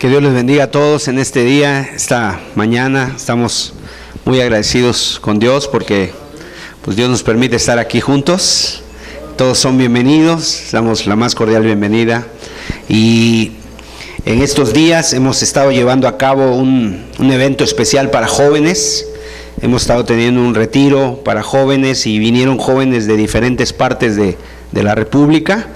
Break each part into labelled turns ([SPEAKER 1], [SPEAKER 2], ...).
[SPEAKER 1] Que Dios les bendiga a todos en este día, esta mañana. Estamos muy agradecidos con Dios porque pues Dios nos permite estar aquí juntos. Todos son bienvenidos, damos la más cordial bienvenida. Y en estos días hemos estado llevando a cabo un evento especial para jóvenes. Hemos estado teniendo un retiro para jóvenes y vinieron jóvenes de diferentes partes de la República.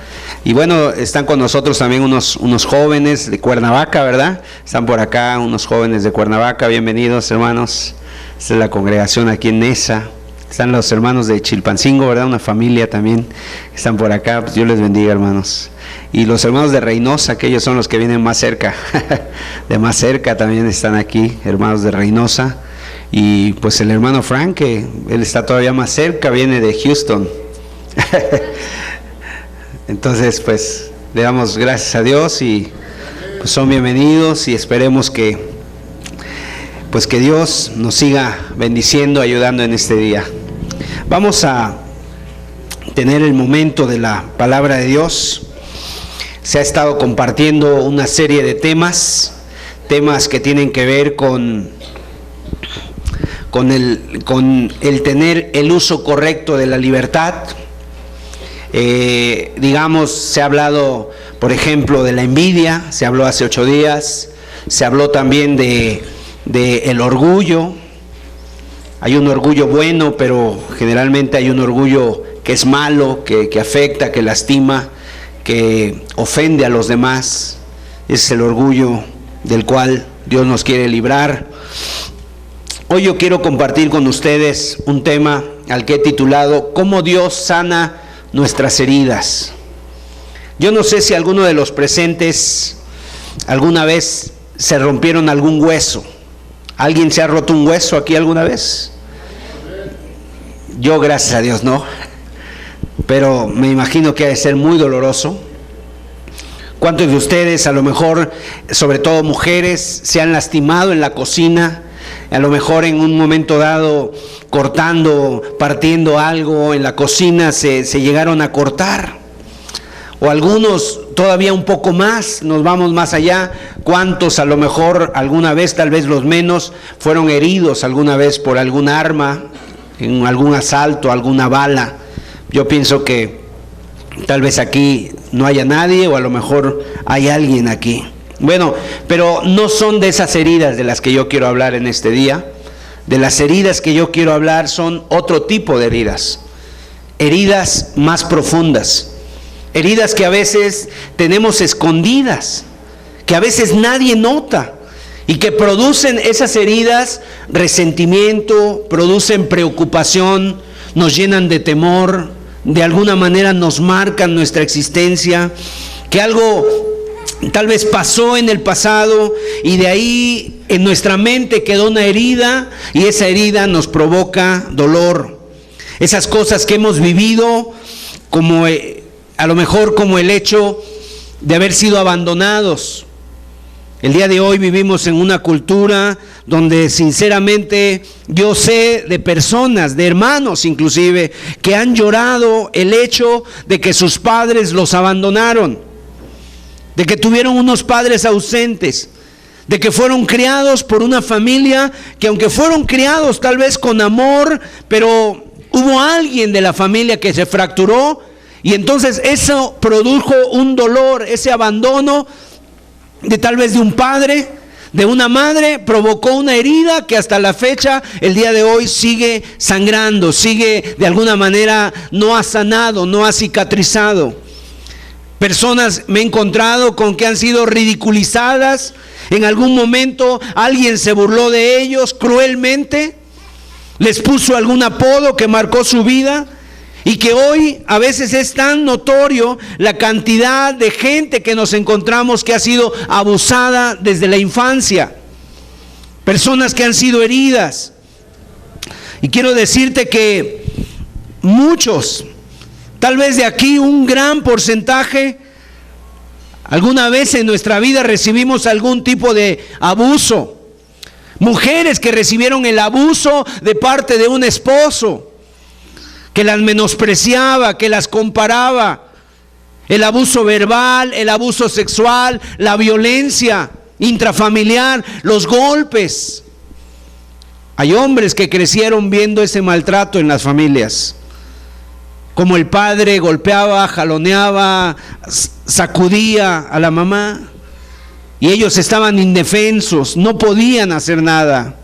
[SPEAKER 1] Y bueno, están con nosotros también unos jóvenes de Cuernavaca, ¿verdad? Están por acá unos jóvenes de Cuernavaca, bienvenidos hermanos. Esta es la congregación aquí en Nesa. Están los hermanos de Chilpancingo, ¿verdad? Una familia también están por acá, pues Dios les bendiga hermanos. Y los hermanos de Reynosa, que ellos son los que vienen más cerca, de más cerca también están aquí, hermanos de Reynosa. Y pues el hermano Frank, que él está todavía más cerca, viene de Houston. Entonces pues le damos gracias a Dios y pues son bienvenidos y esperemos que pues que Dios nos siga bendiciendo, ayudando en este día. Vamos a tener el momento de la palabra de Dios. Se ha estado compartiendo una serie de temas que tienen que ver con el tener el uso correcto de la libertad. Digamos, se ha hablado, por ejemplo, de la envidia, se habló hace 8 días, se habló también de el orgullo. Hay un orgullo bueno, pero generalmente hay un orgullo que es malo, que afecta, que lastima, que ofende a los demás. Ese es el orgullo del cual Dios nos quiere librar. Hoy yo quiero compartir con ustedes un tema al que he titulado ¿Cómo Dios sana nuestras heridas? Yo no sé si alguno de los presentes alguna vez se rompieron algún hueso. ¿Alguien se ha roto un hueso aquí alguna vez? Yo, gracias a Dios, no. Pero me imagino que ha de ser muy doloroso. ¿Cuántos de ustedes, a lo mejor, sobre todo mujeres, se han lastimado en la cocina? A lo mejor en un momento dado, cortando, partiendo algo en la cocina, se llegaron a cortar. O algunos todavía un poco más, nos vamos más allá. ¿Cuántos a lo mejor alguna vez, tal vez los menos, fueron heridos alguna vez por algún arma, en algún asalto, alguna bala? Yo pienso que tal vez aquí no haya nadie, o a lo mejor hay alguien aquí. Bueno, pero no son de esas heridas de las que yo quiero hablar en este día. De las heridas que yo quiero hablar son otro tipo de heridas. Heridas más profundas. Heridas que a veces tenemos escondidas, que a veces nadie nota, y que producen esas heridas resentimiento, producen preocupación, nos llenan de temor, de alguna manera nos marcan nuestra existencia, que algo tal vez pasó en el pasado y de ahí en nuestra mente quedó una herida y esa herida nos provoca dolor. Esas cosas que hemos vivido, como a lo mejor como el hecho de haber sido abandonados. El día de hoy vivimos en una cultura donde sinceramente yo sé de personas, de hermanos inclusive, que han llorado el hecho de que sus padres los abandonaron, de que tuvieron unos padres ausentes, de que fueron criados por una familia que aunque fueron criados tal vez con amor, pero hubo alguien de la familia que se fracturó y entonces eso produjo un dolor, ese abandono de tal vez de un padre, de una madre, provocó una herida que hasta la fecha, el día de hoy, sigue sangrando, sigue de alguna manera, no ha sanado, no ha cicatrizado. Personas me he encontrado con que han sido ridiculizadas, en algún momento alguien se burló de ellos cruelmente, les puso algún apodo que marcó su vida. Y que hoy a veces es tan notorio la cantidad de gente que nos encontramos que ha sido abusada desde la infancia. Personas que han sido heridas. Y quiero decirte que muchos, tal vez de aquí un gran porcentaje, alguna vez en nuestra vida recibimos algún tipo de abuso. Mujeres que recibieron el abuso de parte de un esposo, que las menospreciaba, que las comparaba. El abuso verbal, el abuso sexual, la violencia. intrafamiliar, los golpes. Hay hombres que crecieron viendo ese maltrato en las familias, como el padre golpeaba, jaloneaba, sacudía a la mamá, y ellos estaban indefensos, no podían hacer nada.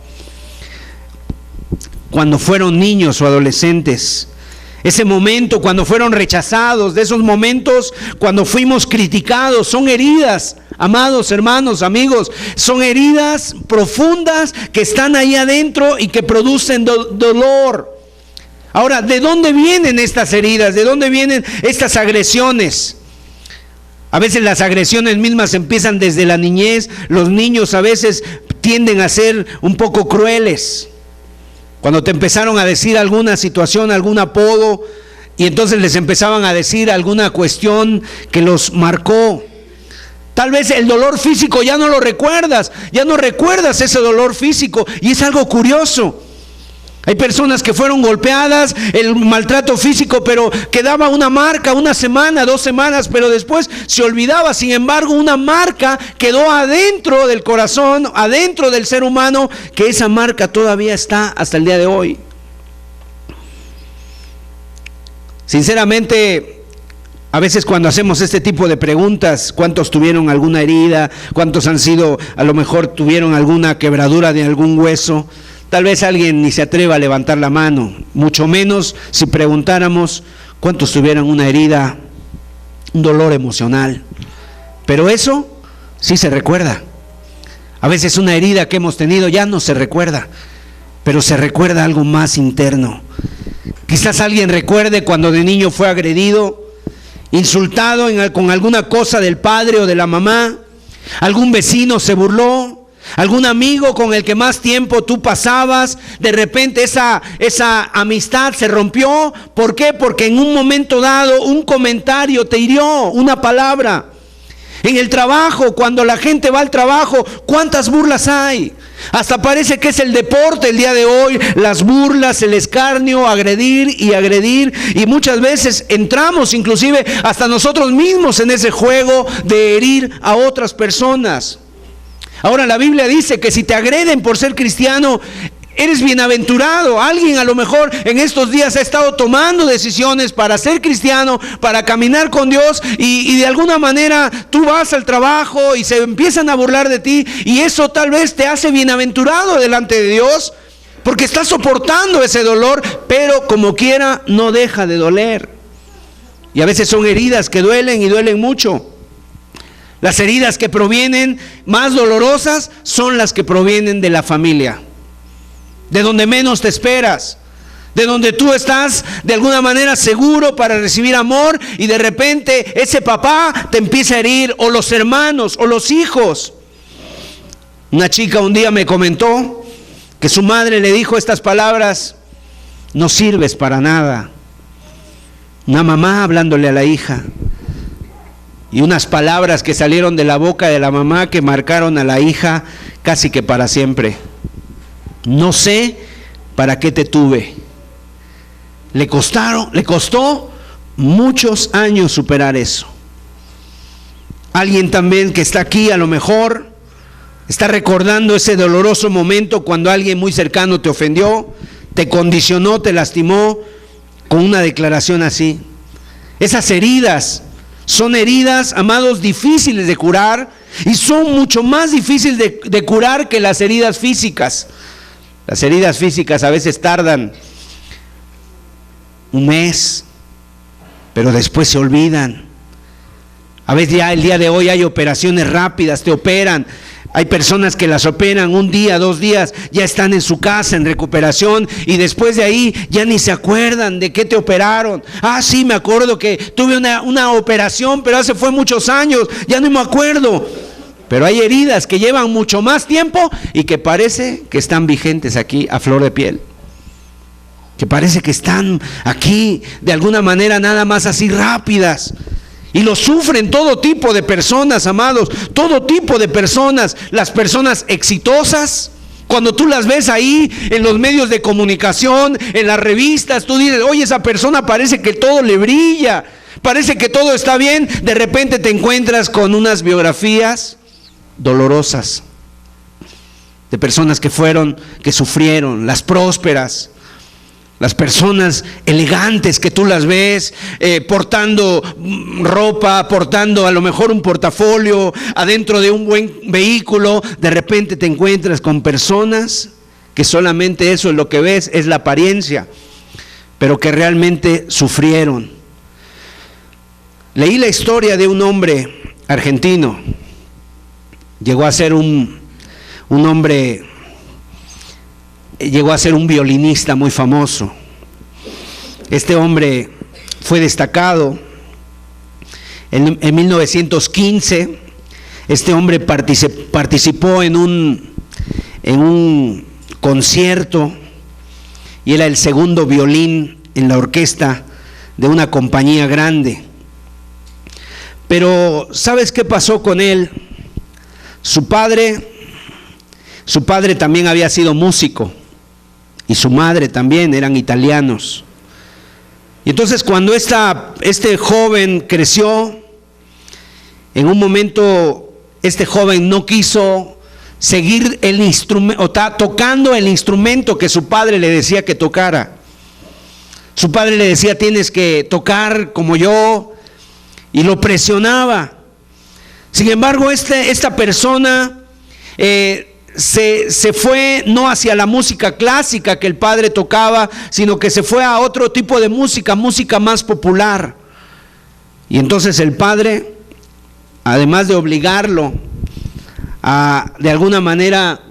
[SPEAKER 1] Cuando fueron niños o adolescentes, ese momento cuando fueron rechazados, de esos momentos cuando fuimos criticados, son heridas, amados hermanos, amigos, son heridas profundas que están ahí adentro y que producen dolor. Ahora, ¿de dónde vienen estas heridas? ¿De dónde vienen estas agresiones? A veces las agresiones mismas empiezan desde la niñez. Los niños a veces tienden a ser un poco crueles. Cuando te empezaron a decir alguna situación, algún apodo, y entonces les empezaban a decir alguna cuestión que los marcó. Tal vez el dolor físico ya no lo recuerdas, ya no recuerdas ese dolor físico, y es algo curioso. Hay personas que fueron golpeadas, el maltrato físico, pero quedaba una marca, una semana, 2 semanas, pero después se olvidaba. Sin embargo, una marca quedó adentro del corazón, adentro del ser humano, que esa marca todavía está hasta el día de hoy. Sinceramente, a veces cuando hacemos este tipo de preguntas, ¿cuántos tuvieron alguna herida? ¿Cuántos han sido, a lo mejor tuvieron alguna quebradura de algún hueso? Tal vez alguien ni se atreva a levantar la mano, mucho menos si preguntáramos cuántos tuvieran una herida, un dolor emocional. Pero eso sí se recuerda. A veces una herida que hemos tenido ya no se recuerda, pero se recuerda algo más interno. Quizás alguien recuerde cuando de niño fue agredido, insultado con alguna cosa del padre o de la mamá, algún vecino se burló, algún amigo con el que más tiempo tú pasabas, de repente esa amistad se rompió. ¿Por qué? Porque en un momento dado un comentario te hirió, una palabra. En el trabajo, cuando la gente va al trabajo, ¿cuántas burlas hay? Hasta parece que es el deporte el día de hoy, las burlas, el escarnio, agredir, y muchas veces entramos inclusive hasta nosotros mismos en ese juego de herir a otras personas. Ahora la Biblia dice que si te agreden por ser cristiano, eres bienaventurado. Alguien a lo mejor en estos días ha estado tomando decisiones para ser cristiano, para caminar con Dios, y de alguna manera tú vas al trabajo y se empiezan a burlar de ti, y eso tal vez te hace bienaventurado delante de Dios, porque estás soportando ese dolor, pero como quiera no deja de doler. Y a veces son heridas que duelen y duelen mucho. Las heridas que provienen más dolorosas son las que provienen de la familia, de donde menos te esperas, de donde tú estás de alguna manera seguro para recibir amor, y de repente ese papá te empieza a herir, o los hermanos, o los hijos. Una chica un día me comentó que su madre le dijo estas palabras: no sirves para nada. Una mamá hablándole a la hija. Y unas palabras que salieron de la boca de la mamá que marcaron a la hija casi que para siempre. No sé para qué te tuve. Le costó muchos años superar eso. Alguien también que está aquí a lo mejor está recordando ese doloroso momento cuando alguien muy cercano te ofendió, te condicionó, te lastimó con una declaración así. Esas heridas son heridas, amados, difíciles de curar, y son mucho más difíciles de curar que las heridas físicas. Las heridas físicas a veces tardan un mes, pero después se olvidan. A veces ya el día de hoy hay operaciones rápidas, te operan. Hay personas que las operan 1 día, 2 días, ya están en su casa en recuperación, y después de ahí ya ni se acuerdan de qué te operaron. Ah, sí, me acuerdo que tuve una operación, pero fue muchos años, ya no me acuerdo. Pero hay heridas que llevan mucho más tiempo y que parece que están vigentes aquí a flor de piel. Que parece que están aquí de alguna manera nada más así rápidas. Y lo sufren todo tipo de personas, amados, todo tipo de personas. Las personas exitosas, cuando tú las ves ahí en los medios de comunicación, en las revistas, tú dices: oye, esa persona parece que todo le brilla, parece que todo está bien. De repente te encuentras con unas biografías dolorosas, de personas que sufrieron, las prósperas, las personas elegantes que tú las ves portando ropa, portando a lo mejor un portafolio adentro de un buen vehículo. De repente te encuentras con personas que solamente eso es lo que ves, es la apariencia, pero que realmente sufrieron. Leí la historia de un hombre argentino. Llegó a ser un violinista muy famoso. Este hombre fue destacado. En 1915, este hombre participó en un concierto y era el segundo violín en la orquesta de una compañía grande. Pero ¿sabes qué pasó con él? Su padre también había sido músico y su madre también, eran italianos. Y entonces cuando este joven creció, en un momento este joven no quiso seguir el instrumento, tocando el instrumento que su padre le decía que tocara. Su padre le decía: tienes que tocar como yo, y lo presionaba. Sin embargo, esta persona se fue no hacia la música clásica que el padre tocaba, sino que se fue a otro tipo de música más popular. Y entonces el padre, además de obligarlo de alguna manera,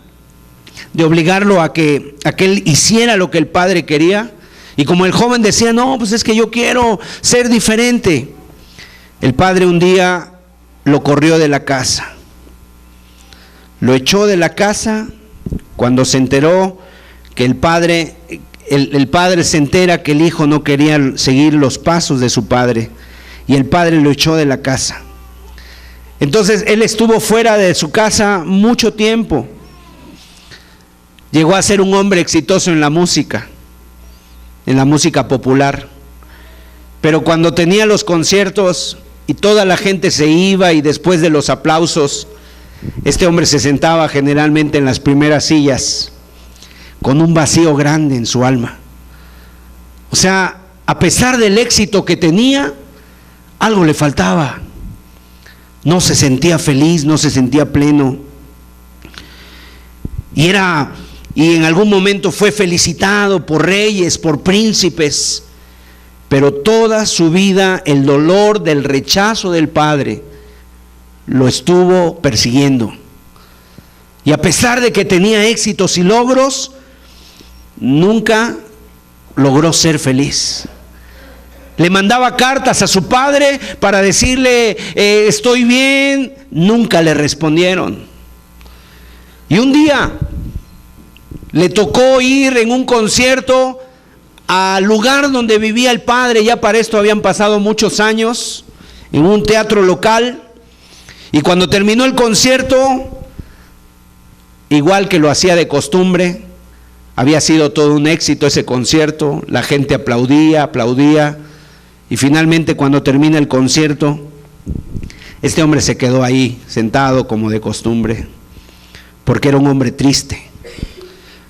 [SPEAKER 1] de obligarlo a que él hiciera lo que el padre quería, y como el joven decía: no, pues es que yo quiero ser diferente, el padre un día lo corrió de la casa. Lo echó de la casa cuando se enteró que el padre se entera que el hijo no quería seguir los pasos de su padre, y el padre lo echó de la casa. Entonces él estuvo fuera de su casa mucho tiempo. Llegó a ser un hombre exitoso en la música popular. Pero cuando tenía los conciertos y toda la gente se iba, y después de los aplausos, este hombre se sentaba generalmente en las primeras sillas con un vacío grande en su alma. O sea, a pesar del éxito que tenía, algo le faltaba. No se sentía feliz, no se sentía pleno. Y en algún momento fue felicitado por reyes, por príncipes, pero toda su vida el dolor del rechazo del padre lo estuvo persiguiendo. Y a pesar de que tenía éxitos y logros, nunca logró ser feliz. Le mandaba cartas a su padre para decirle: estoy bien. Nunca le respondieron. Y un día le tocó ir en un concierto al lugar donde vivía el padre. Ya para esto habían pasado muchos años, en un teatro local. Y cuando terminó el concierto, igual que lo hacía de costumbre, había sido todo un éxito ese concierto. La gente aplaudía. Y finalmente, cuando termina el concierto, este hombre se quedó ahí sentado como de costumbre, porque era un hombre triste.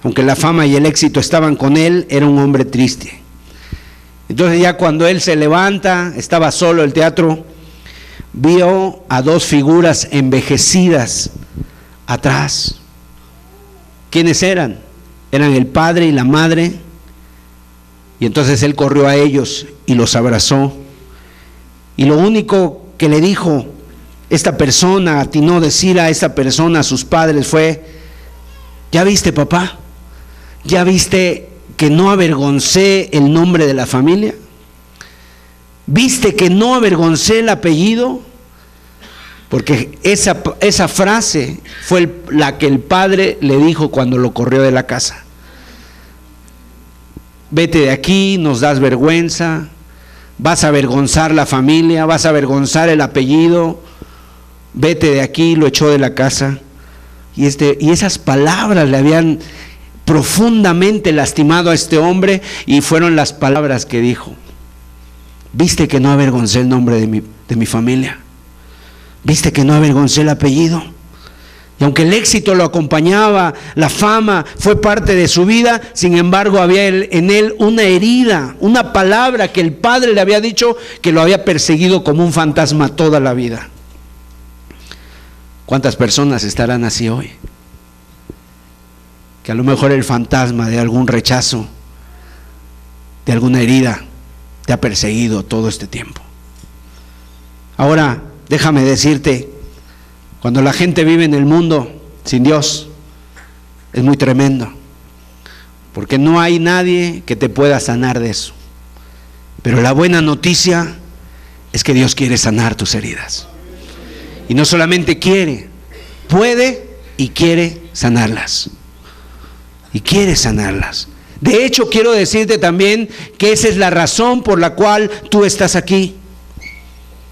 [SPEAKER 1] Aunque la fama y el éxito estaban con él, era un hombre triste. Entonces ya cuando él se levanta, estaba solo el teatro, vio a dos figuras envejecidas atrás. ¿Quiénes eran? Eran el padre y la madre. Y entonces él corrió a ellos y los abrazó. Y lo único que le dijo esta persona, atinó decir a esta persona, a sus padres, fue: ¿ya viste, papá? ¿Ya viste que no avergoncé el nombre de la familia? ¿Viste que no avergoncé el apellido? Porque esa frase fue la que el padre le dijo cuando lo corrió de la casa. Vete de aquí, nos das vergüenza, vas a avergonzar la familia, vas a avergonzar el apellido, vete de aquí. Lo echó de la casa. Y esas palabras le habían profundamente lastimado a este hombre, y fueron las palabras que dijo: ¿viste que no avergoncé el nombre de mi familia? ¿Viste que no avergoncé el apellido? Y aunque el éxito lo acompañaba, la fama fue parte de su vida, sin embargo había en él una herida, una palabra que el padre le había dicho que lo había perseguido como un fantasma toda la vida. ¿Cuántas personas estarán así hoy? Que a lo mejor el fantasma de algún rechazo, de alguna herida, te ha perseguido todo este tiempo. Ahora, déjame decirte, cuando la gente vive en el mundo sin Dios, es muy tremendo, porque no hay nadie que te pueda sanar de eso. Pero la buena noticia es que Dios quiere sanar tus heridas. Y no solamente quiere, puede y quiere sanarlas. Y quiere sanarlas. De hecho, quiero decirte también que esa es la razón por la cual tú estás aquí.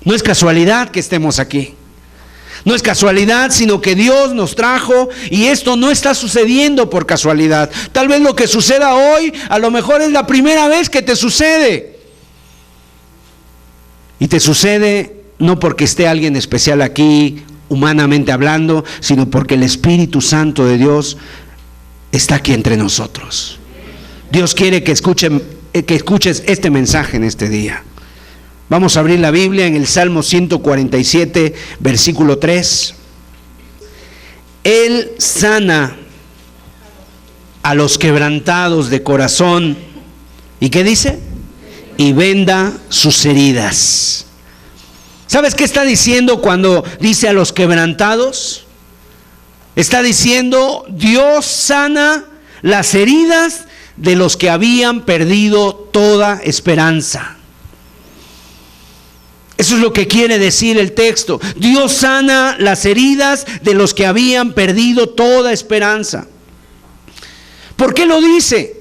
[SPEAKER 1] No es casualidad que estemos aquí. No es casualidad, sino que Dios nos trajo, y esto no está sucediendo por casualidad. Tal vez lo que suceda hoy, a lo mejor es la primera vez que te sucede. Y te sucede no porque esté alguien especial aquí, humanamente hablando, sino porque el Espíritu Santo de Dios está aquí entre nosotros. Dios quiere que escuches este mensaje en este día. Vamos a abrir la Biblia en el Salmo 147, versículo 3. Él sana a los quebrantados de corazón. ¿Y qué dice? Y venda sus heridas. ¿Sabes qué está diciendo cuando dice a los quebrantados? Está diciendo, Dios sana las heridas de los que habían perdido toda esperanza. Eso es lo que quiere decir el texto. Dios sana las heridas de los que habían perdido toda esperanza. ¿Por qué lo dice?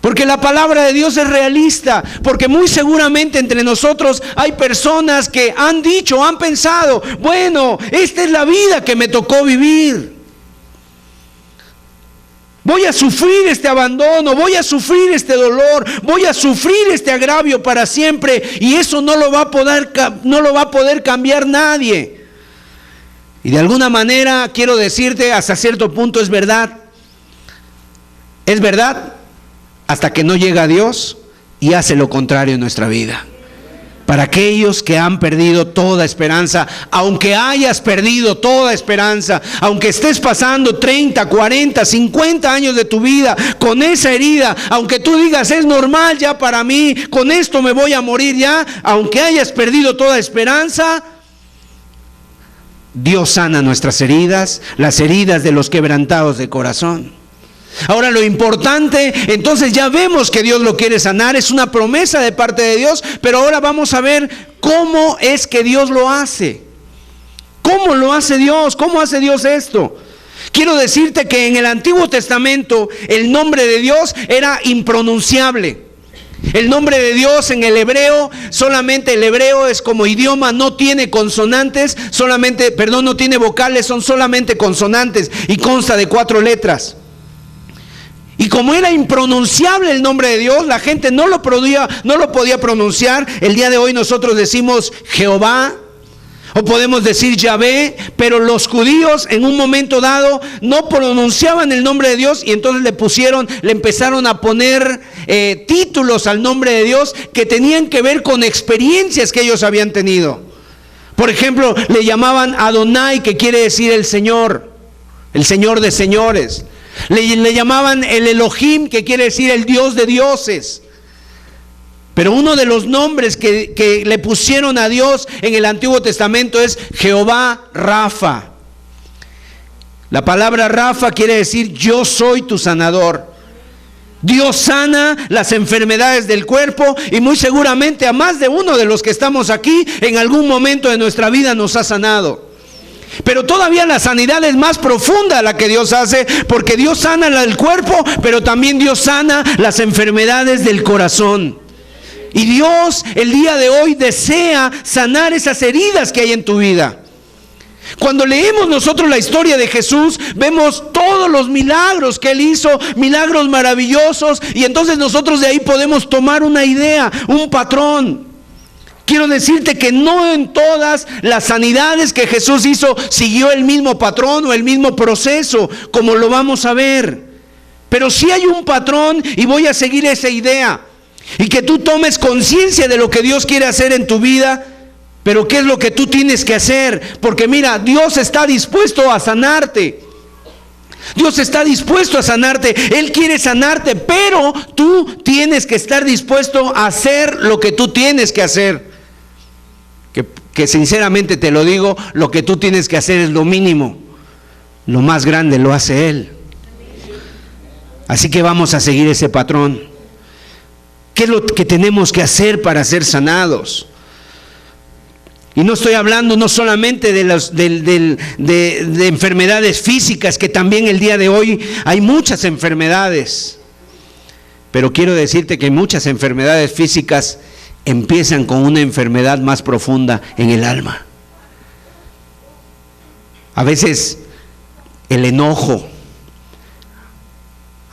[SPEAKER 1] Porque la palabra de Dios es realista. Porque muy seguramente entre nosotros hay personas que han dicho, han pensado, bueno, esta es la vida que me tocó vivir. Voy a sufrir este abandono, voy a sufrir este dolor, voy a sufrir este agravio para siempre, y eso no lo va a poder cambiar nadie. Y de alguna manera quiero decirte, hasta cierto punto es verdad. Es verdad hasta que no llega Dios y hace lo contrario en nuestra vida. Para aquellos que han perdido toda esperanza, aunque hayas perdido toda esperanza, aunque estés pasando 30, 40, 50 años de tu vida con esa herida, aunque tú digas es normal ya para mí, con esto me voy a morir ya, aunque hayas perdido toda esperanza, Dios sana nuestras heridas, las heridas de los quebrantados de corazón. Ahora lo importante, entonces ya vemos que Dios lo quiere sanar, es una promesa de parte de Dios, pero ahora vamos a ver cómo es que Dios lo hace. ¿Cómo lo hace Dios? ¿Cómo hace Dios esto? Quiero decirte que en el Antiguo Testamento el nombre de Dios era impronunciable. El nombre de Dios en el hebreo, solamente el hebreo es como idioma, no tiene consonantes, no tiene vocales, son solamente consonantes y consta de 4 letras. Y como era impronunciable el nombre de Dios, la gente no lo podía pronunciar. El día de hoy nosotros decimos Jehová, o podemos decir Yahvé, pero los judíos en un momento dado no pronunciaban el nombre de Dios, y entonces le empezaron a poner títulos al nombre de Dios que tenían que ver con experiencias que ellos habían tenido. Por ejemplo, le llamaban Adonai, que quiere decir el Señor de señores. Le llamaban el Elohim, que quiere decir el Dios de dioses. Pero uno de los nombres que le pusieron a Dios en el Antiguo Testamento es Jehová Rafa. La palabra Rafa quiere decir yo soy tu sanador. Dios sana las enfermedades del cuerpo, y muy seguramente a más de uno de los que estamos aquí en algún momento de nuestra vida nos ha sanado. Pero todavía la sanidad es más profunda la que Dios hace, porque Dios sana el cuerpo, pero también Dios sana las enfermedades del corazón. Y Dios el día de hoy desea sanar esas heridas que hay en tu vida. Cuando leemos nosotros la historia de Jesús, vemos todos los milagros que Él hizo, milagros maravillosos, y entonces nosotros de ahí podemos tomar una idea, un patrón. Quiero decirte que no en todas las sanidades que Jesús hizo siguió el mismo patrón o el mismo proceso, como lo vamos a ver. Pero sí hay un patrón y voy a seguir esa idea. Y que tú tomes conciencia de lo que Dios quiere hacer en tu vida, pero qué es lo que tú tienes que hacer. Porque mira, Dios está dispuesto a sanarte. Dios está dispuesto a sanarte. Él quiere sanarte, pero tú tienes que estar dispuesto a hacer lo que tú tienes que hacer. Que sinceramente te lo digo, lo que tú tienes que hacer es lo mínimo. Lo más grande lo hace Él. Así que vamos a seguir ese patrón. ¿Qué es lo que tenemos que hacer para ser sanados? Y no estoy hablando no solamente de enfermedades físicas, que también el día de hoy hay muchas enfermedades. Pero quiero decirte que muchas enfermedades físicas empiezan con una enfermedad más profunda en el alma. A veces el enojo.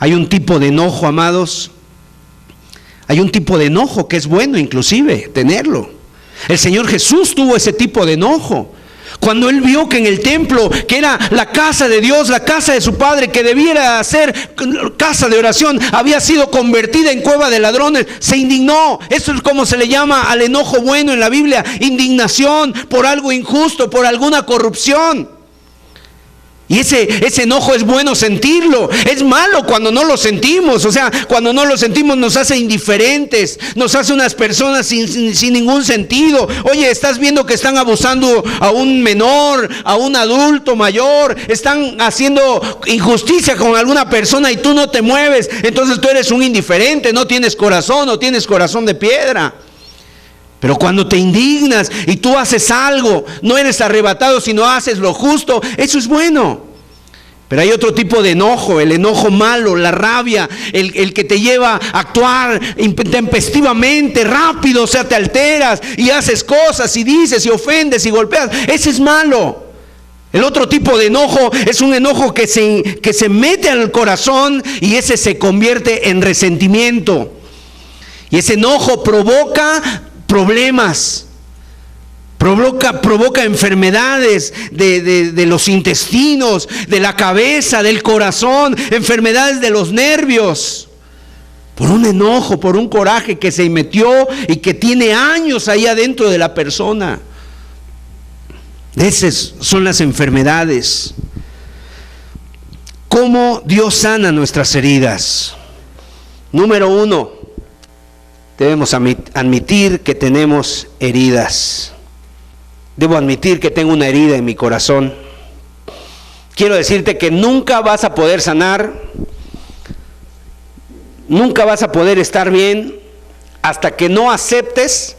[SPEAKER 1] Hay un tipo de enojo, amados. Hay un tipo de enojo que es bueno inclusive tenerlo. El Señor Jesús tuvo ese tipo de enojo. Cuando Él vio que en el templo, que era la casa de Dios, la casa de su Padre, que debiera ser casa de oración, había sido convertida en cueva de ladrones, se indignó. Eso es como se le llama al enojo bueno en la Biblia: indignación por algo injusto, por alguna corrupción. Y ese enojo es bueno sentirlo. Es malo cuando no lo sentimos. O sea, cuando no lo sentimos nos hace indiferentes, nos hace unas personas sin ningún sentido. Oye, estás viendo que están abusando a un menor, a un adulto mayor, están haciendo injusticia con alguna persona y tú no te mueves. Entonces tú eres un indiferente, no tienes corazón, no tienes corazón de piedra. Pero cuando te indignas y tú haces algo, no eres arrebatado, sino haces lo justo, eso es bueno. Pero hay otro tipo de enojo, el enojo malo, la rabia, el que te lleva a actuar intempestivamente, rápido, o sea, te alteras y haces cosas y dices y ofendes y golpeas. Ese es malo. El otro tipo de enojo es un enojo que se mete al corazón y ese se convierte en resentimiento. Y ese enojo provoca problemas, provoca enfermedades de los intestinos, de la cabeza, del corazón, enfermedades de los nervios, por un enojo, por un coraje que se metió y que tiene años ahí adentro de la persona. Esas son las enfermedades. ¿Cómo Dios sana nuestras heridas? Número 1. Debemos admitir que tenemos heridas. Debo admitir que tengo una herida en mi corazón. Quiero decirte que nunca vas a poder sanar, nunca vas a poder estar bien hasta que no aceptes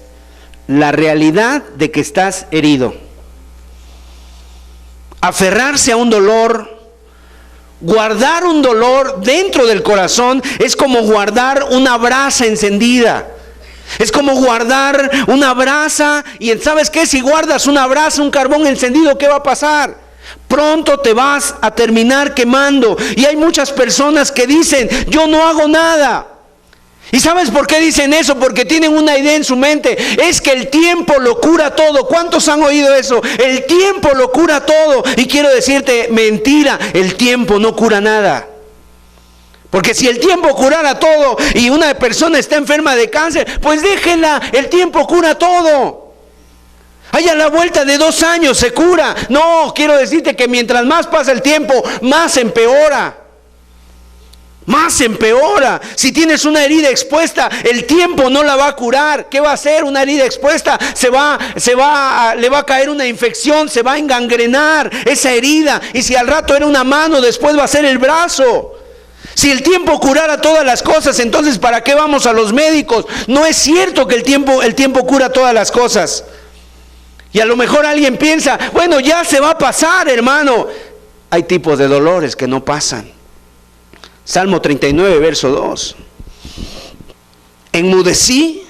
[SPEAKER 1] la realidad de que estás herido. Aferrarse a un dolor, guardar un dolor dentro del corazón es como guardar una brasa encendida. Es como guardar una brasa y ¿sabes qué? Si guardas una brasa, un carbón encendido, ¿qué va a pasar? Pronto te vas a terminar quemando. Y hay muchas personas que dicen: yo no hago nada. ¿Y sabes por qué dicen eso? Porque tienen una idea en su mente: es que el tiempo lo cura todo. ¿Cuántos han oído eso? El tiempo lo cura todo. Y quiero decirte, mentira, el tiempo no cura nada. Porque si el tiempo curara todo y una persona está enferma de cáncer, pues déjenla, el tiempo cura todo. Ahí a la vuelta de 2 años se cura. No, quiero decirte que mientras más pasa el tiempo, más empeora. Más empeora. Si tienes una herida expuesta, el tiempo no la va a curar. ¿Qué va a hacer? Una herida expuesta le va a caer una infección, se va a engangrenar esa herida. Y si al rato era una mano, después va a ser el brazo. Si el tiempo curara todas las cosas, entonces ¿para qué vamos a los médicos? No es cierto que el tiempo cura todas las cosas. Y a lo mejor alguien piensa: bueno, ya se va a pasar, hermano. Hay tipos de dolores que no pasan. Salmo 39, verso 2. Enmudecí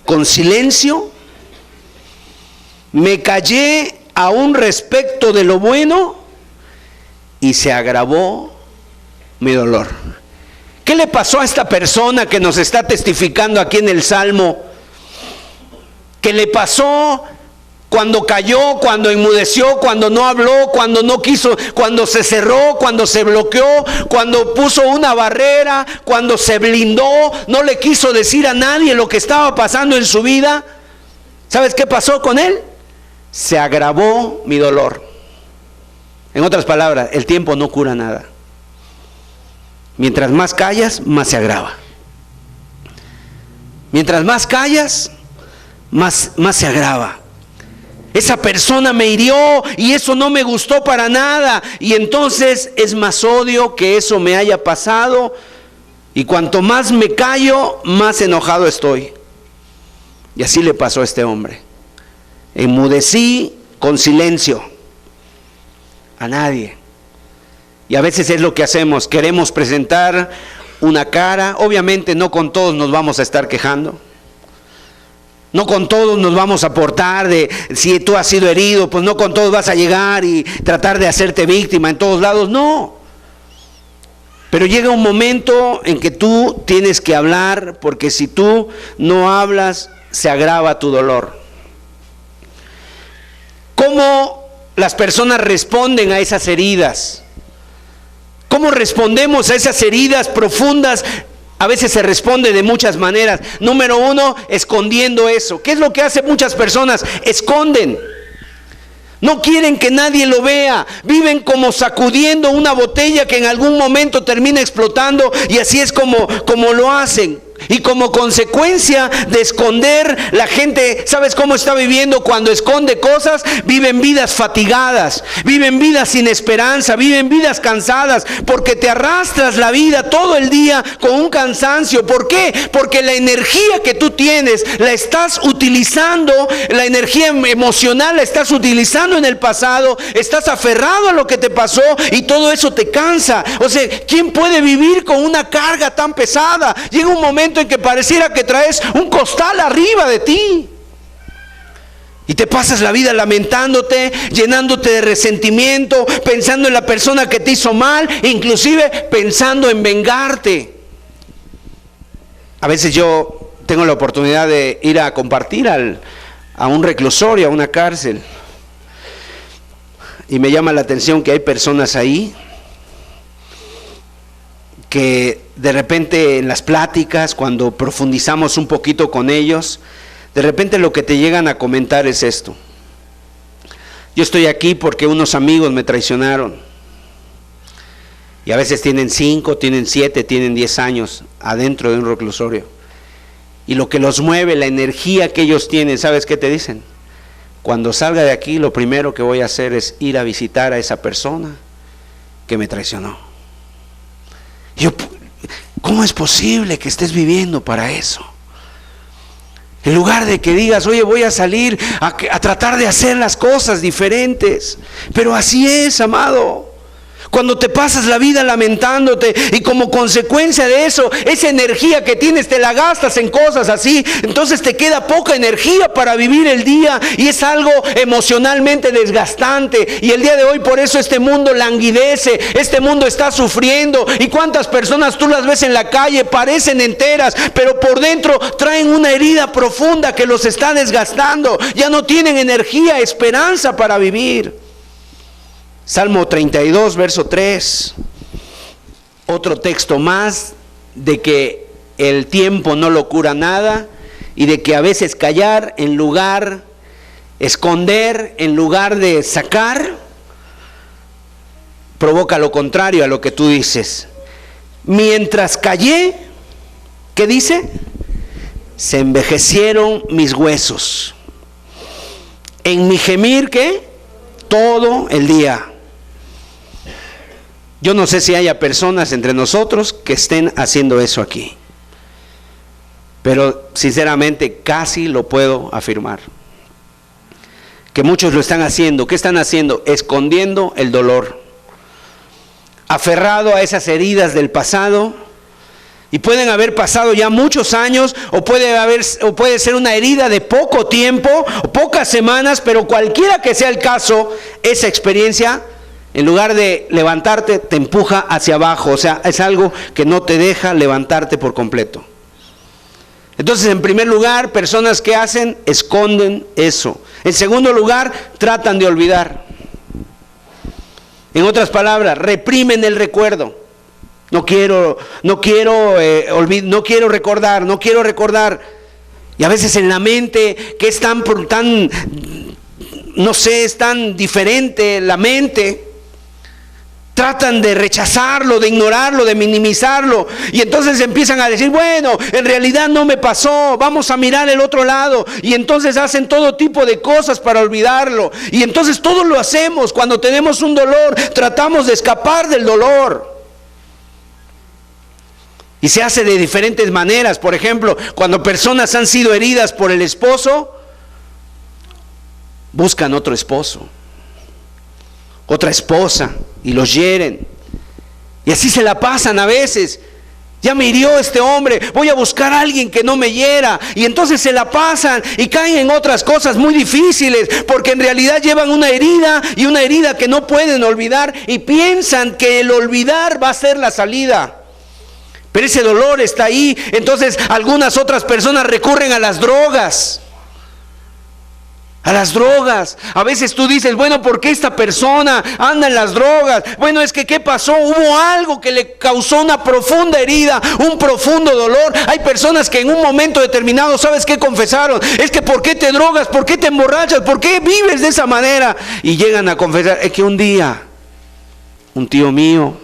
[SPEAKER 1] con silencio, me callé aún respecto de lo bueno y se agravó mi dolor. ¿Qué le pasó a esta persona que nos está testificando aquí en el Salmo? que le pasó cuando cayó, cuando enmudeció, cuando no habló, cuando no quiso, cuando se cerró, cuando se bloqueó, cuando puso una barrera, cuando se blindó, no le quiso decir a nadie lo que estaba pasando en su vida. ¿Sabes qué pasó con él? Se agravó mi dolor. En otras palabras, el tiempo no cura nada. Mientras más callas, más se agrava. Mientras más callas, más se agrava. Esa persona me hirió y eso no me gustó para nada. Y entonces es más odio que eso me haya pasado. Y cuanto más me callo, más enojado estoy. Y así le pasó a este hombre. Enmudecí con silencio. A nadie. Y a veces es lo que hacemos. Queremos presentar una cara. Obviamente no con todos nos vamos a estar quejando. No con todos nos vamos a portar de si tú has sido herido, pues no con todos vas a llegar y tratar de hacerte víctima en todos lados, no. Pero llega un momento en que tú tienes que hablar, porque si tú no hablas, se agrava tu dolor. ¿Cómo las personas responden a esas heridas? ¿Cómo respondemos a esas heridas profundas? A veces se responde de muchas maneras. Número uno, escondiendo eso. ¿Qué es lo que hacen muchas personas? Esconden. No quieren que nadie lo vea. Viven como sacudiendo una botella que en algún momento termina explotando, y así es como lo hacen. Y como consecuencia de esconder, la gente, ¿sabes cómo está viviendo cuando esconde cosas? Viven vidas fatigadas, viven vidas sin esperanza, viven vidas cansadas, porque te arrastras la vida todo el día con un cansancio. ¿Por qué? Porque la energía que tú tienes la estás utilizando, la energía emocional la estás utilizando en el pasado, estás aferrado a lo que te pasó y todo eso te cansa. O sea, ¿quién puede vivir con una carga tan pesada? Llega un momento en que pareciera que traes un costal arriba de ti y te pasas la vida lamentándote, llenándote de resentimiento, pensando en la persona que te hizo mal, inclusive pensando en vengarte. A veces yo tengo la oportunidad de ir a compartir a un reclusorio, a una cárcel, y me llama la atención que hay personas ahí que de repente en las pláticas, cuando profundizamos un poquito con ellos, de repente lo que te llegan a comentar es esto: yo estoy aquí porque unos amigos me traicionaron. Y a veces tienen 5, tienen 7, tienen 10 años adentro de un reclusorio. Y lo que los mueve, la energía que ellos tienen, ¿sabes qué te dicen? Cuando salga de aquí, lo primero que voy a hacer es ir a visitar a esa persona que me traicionó. Yo, ¿cómo es posible que estés viviendo para eso? En lugar de que digas, oye, voy a salir a tratar de hacer las cosas diferentes. Pero así es, amado. Cuando te pasas la vida lamentándote y como consecuencia de eso, esa energía que tienes te la gastas en cosas así, entonces te queda poca energía para vivir el día y es algo emocionalmente desgastante. Y el día de hoy por eso este mundo languidece, este mundo está sufriendo. Y cuántas personas tú las ves en la calle, parecen enteras, pero por dentro traen una herida profunda que los está desgastando. Ya no tienen energía, esperanza para vivir. Salmo 32, verso 3, otro texto más de que el tiempo no lo cura nada y de que a veces callar en lugar, esconder en lugar de sacar, provoca lo contrario a lo que tú dices. Mientras callé, ¿qué dice? Se envejecieron mis huesos. En mi gemir, ¿qué? Todo el día. Yo no sé si haya personas entre nosotros que estén haciendo eso aquí, pero sinceramente casi lo puedo afirmar, que muchos lo están haciendo. ¿Qué están haciendo? Escondiendo el dolor, aferrado a esas heridas del pasado, y pueden haber pasado ya muchos años, o puede ser una herida de poco tiempo, o pocas semanas, pero cualquiera que sea el caso, esa experiencia, en lugar de levantarte, te empuja hacia abajo. O sea, es algo que no te deja levantarte por completo. Entonces, en primer lugar, personas que hacen, esconden eso. En segundo lugar, tratan de olvidar. En otras palabras, reprimen el recuerdo. No quiero recordar. Y a veces en la mente, que es es tan diferente la mente, tratan de rechazarlo, de ignorarlo, de minimizarlo. Y entonces empiezan a decir, bueno, en realidad no me pasó, vamos a mirar el otro lado. Y entonces hacen todo tipo de cosas para olvidarlo. Y entonces todos lo hacemos. Cuando tenemos un dolor, tratamos de escapar del dolor. Y se hace de diferentes maneras. Por ejemplo, cuando personas han sido heridas por el esposo, buscan otro esposo, otra esposa, y los hieren. Y así se la pasan a veces. Ya me hirió este hombre, voy a buscar a alguien que no me hiera. Y entonces se la pasan y caen en otras cosas muy difíciles, porque en realidad llevan una herida, y una herida que no pueden olvidar, y piensan que el olvidar va a ser la salida. Pero ese dolor está ahí. Entonces algunas otras personas recurren a las drogas. A veces tú dices, bueno, ¿por qué esta persona anda en las drogas? Bueno, es que ¿qué pasó? Hubo algo que le causó una profunda herida, un profundo dolor. Hay personas que en un momento determinado, ¿sabes qué confesaron? Es que ¿por qué te drogas? ¿Por qué te emborrachas? ¿Por qué vives de esa manera? Y llegan a confesar, es que un día, un tío mío,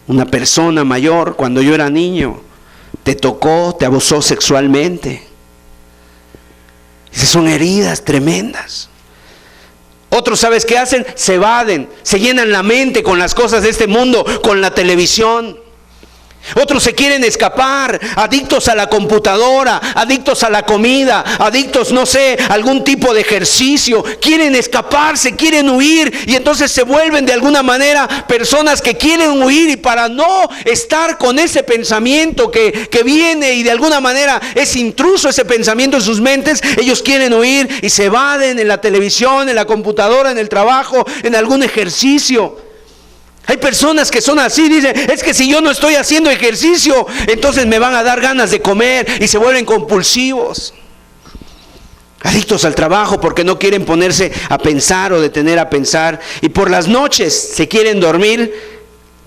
[SPEAKER 1] una persona mayor, cuando yo era niño, te tocó, te abusó sexualmente. Esas son heridas tremendas. Otros, ¿sabes qué hacen? Se evaden, se llenan la mente con las cosas de este mundo, con la televisión. Otros se quieren escapar, adictos a la computadora, adictos a la comida, adictos, a algún tipo de ejercicio. Quieren escaparse, quieren huir, y entonces se vuelven de alguna manera personas que quieren huir, y para no estar con ese pensamiento que viene y de alguna manera es intruso ese pensamiento en sus mentes, ellos quieren huir y se evaden en la televisión, en la computadora, en el trabajo, en algún ejercicio. Hay personas que son así, dicen, es que si yo no estoy haciendo ejercicio, entonces me van a dar ganas de comer, y se vuelven compulsivos. Adictos al trabajo porque no quieren ponerse a pensar o detener a pensar. Y por las noches se quieren dormir,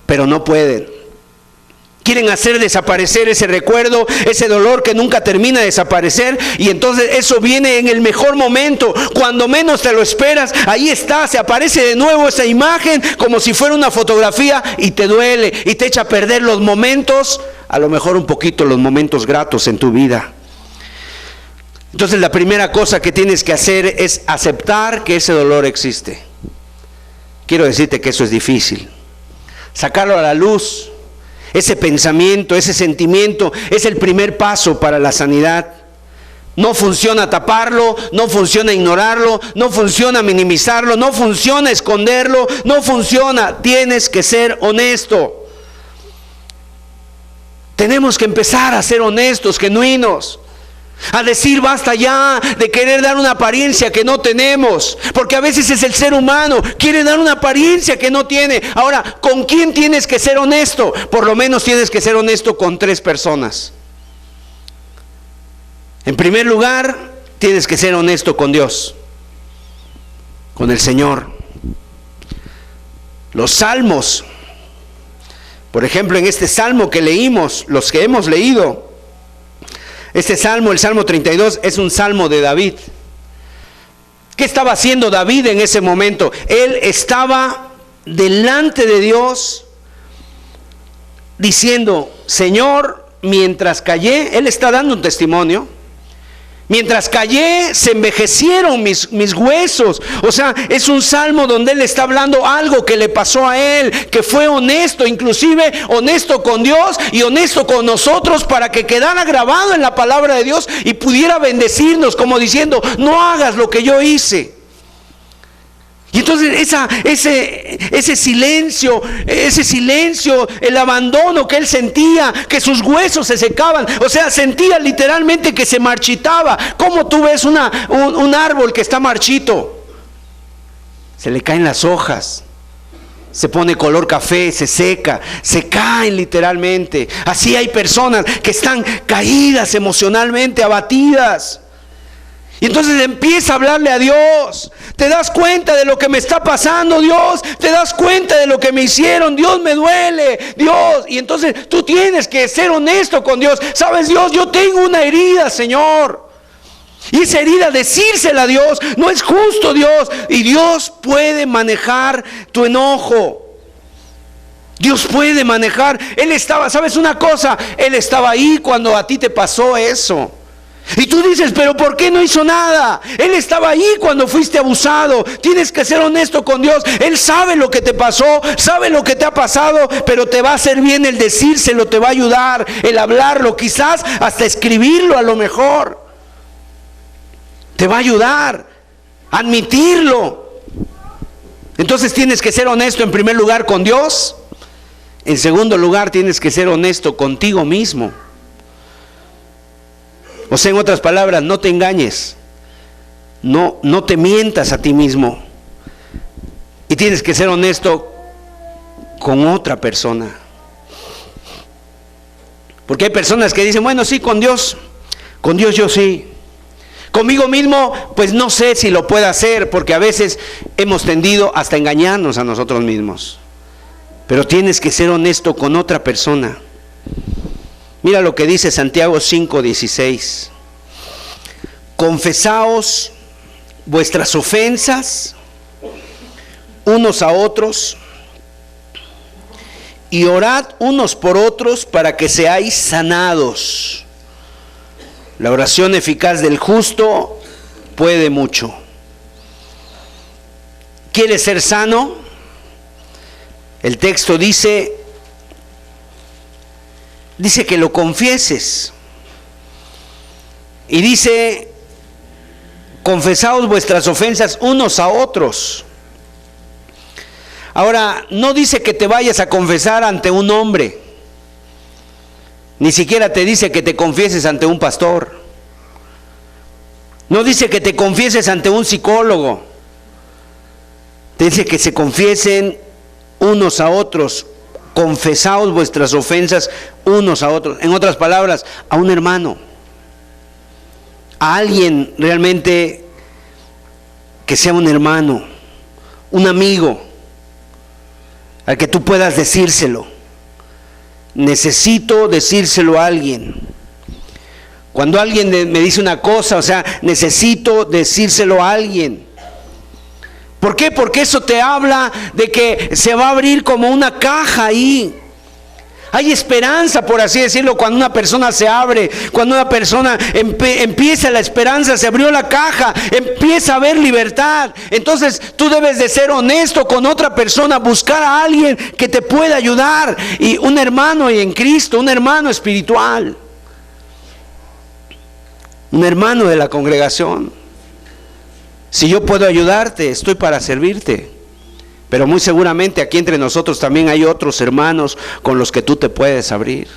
[SPEAKER 1] pero no pueden. Quieren hacer desaparecer ese recuerdo, ese dolor que nunca termina de desaparecer. Y entonces eso viene en el mejor momento, cuando menos te lo esperas. Ahí está, se aparece de nuevo esa imagen como si fuera una fotografía, y te duele y te echa a perder los momentos, a lo mejor un poquito los momentos gratos en tu vida. Entonces la primera cosa que tienes que hacer es aceptar que ese dolor existe. Quiero decirte que eso es difícil. Sacarlo a la luz. Ese pensamiento, ese sentimiento es el primer paso para la sanidad. No funciona taparlo, no funciona ignorarlo, no funciona minimizarlo, no funciona esconderlo, no funciona. Tienes que ser honesto. Tenemos que empezar a ser honestos, genuinos. A decir basta ya de querer dar una apariencia que no tenemos, porque a veces es el ser humano, quiere dar una apariencia que no tiene. Ahora, ¿con quién tienes que ser honesto? Por lo menos tienes que ser honesto con 3 personas. En primer lugar, tienes que ser honesto con Dios, con el Señor. Los salmos, por ejemplo, en este salmo que leímos, los que hemos leído, este salmo, el Salmo 32, es un salmo de David. ¿Qué estaba haciendo David en ese momento? Él estaba delante de Dios diciendo, Señor, mientras callé, él está dando un testimonio. Mientras callé, se envejecieron mis huesos. O sea, es un salmo donde él está hablando algo que le pasó a él, que fue honesto, inclusive honesto con Dios y honesto con nosotros, para que quedara grabado en la palabra de Dios y pudiera bendecirnos, como diciendo, no hagas lo que yo hice. Y entonces ese silencio, el abandono que él sentía, que sus huesos se secaban, o sea, sentía literalmente que se marchitaba. ¿Cómo tú ves un árbol que está marchito? Se le caen las hojas, se pone color café, se seca, se caen literalmente. Así hay personas que están caídas emocionalmente, abatidas. Y entonces empieza a hablarle a Dios. Te das cuenta de lo que me está pasando, Dios. Te das cuenta de lo que me hicieron, Dios, me duele, Dios. Y entonces tú tienes que ser honesto con Dios. Sabes, Dios, yo tengo una herida, Señor. Y esa herida, decírsela a Dios, no es justo, Dios. Y Dios puede manejar tu enojo. Dios puede manejar. Él estaba, ¿sabes una cosa? Él estaba ahí cuando a ti te pasó eso. Y tú dices, pero ¿por qué no hizo nada? Él estaba ahí cuando fuiste abusado. Tienes que ser honesto con Dios. Él sabe lo que te pasó, sabe lo que te ha pasado, pero te va a hacer bien el decírselo, te va a ayudar el hablarlo, quizás hasta escribirlo a lo mejor. Te va a ayudar a admitirlo. Entonces tienes que ser honesto en primer lugar con Dios. En segundo lugar tienes que ser honesto contigo mismo. O sea, en otras palabras, no te engañes, no te mientas a ti mismo. Y tienes que ser honesto con otra persona. Porque hay personas que dicen, bueno, sí, con Dios yo sí. Conmigo mismo, pues no sé si lo puedo hacer, porque a veces hemos tendido hasta engañarnos a nosotros mismos. Pero tienes que ser honesto con otra persona. Mira lo que dice Santiago 5:16. Confesaos vuestras ofensas unos a otros y orad unos por otros para que seáis sanados. La oración eficaz del justo puede mucho. ¿Quieres ser sano? El texto dice que lo confieses. Y dice, confesaos vuestras ofensas unos a otros. Ahora, no dice que te vayas a confesar ante un hombre. Ni siquiera te dice que te confieses ante un pastor. No dice que te confieses ante un psicólogo. Te dice que se confiesen unos a otros. Confesaos vuestras ofensas unos a otros. En otras palabras, a un hermano, a alguien realmente que sea un hermano, un amigo, al que tú puedas decírselo. Necesito decírselo a alguien. Cuando alguien me dice una cosa, o sea, necesito decírselo a alguien. ¿Por qué? Porque eso te habla de que se va a abrir como una caja ahí. Hay esperanza, por así decirlo, cuando una persona se abre, cuando una persona empieza la esperanza, se abrió la caja, empieza a haber libertad. Entonces tú debes de ser honesto con otra persona, buscar a alguien que te pueda ayudar, y un hermano en Cristo, un hermano espiritual, un hermano de la congregación. Si yo puedo ayudarte, estoy para servirte. Pero muy seguramente aquí entre nosotros también hay otros hermanos con los que tú te puedes abrir.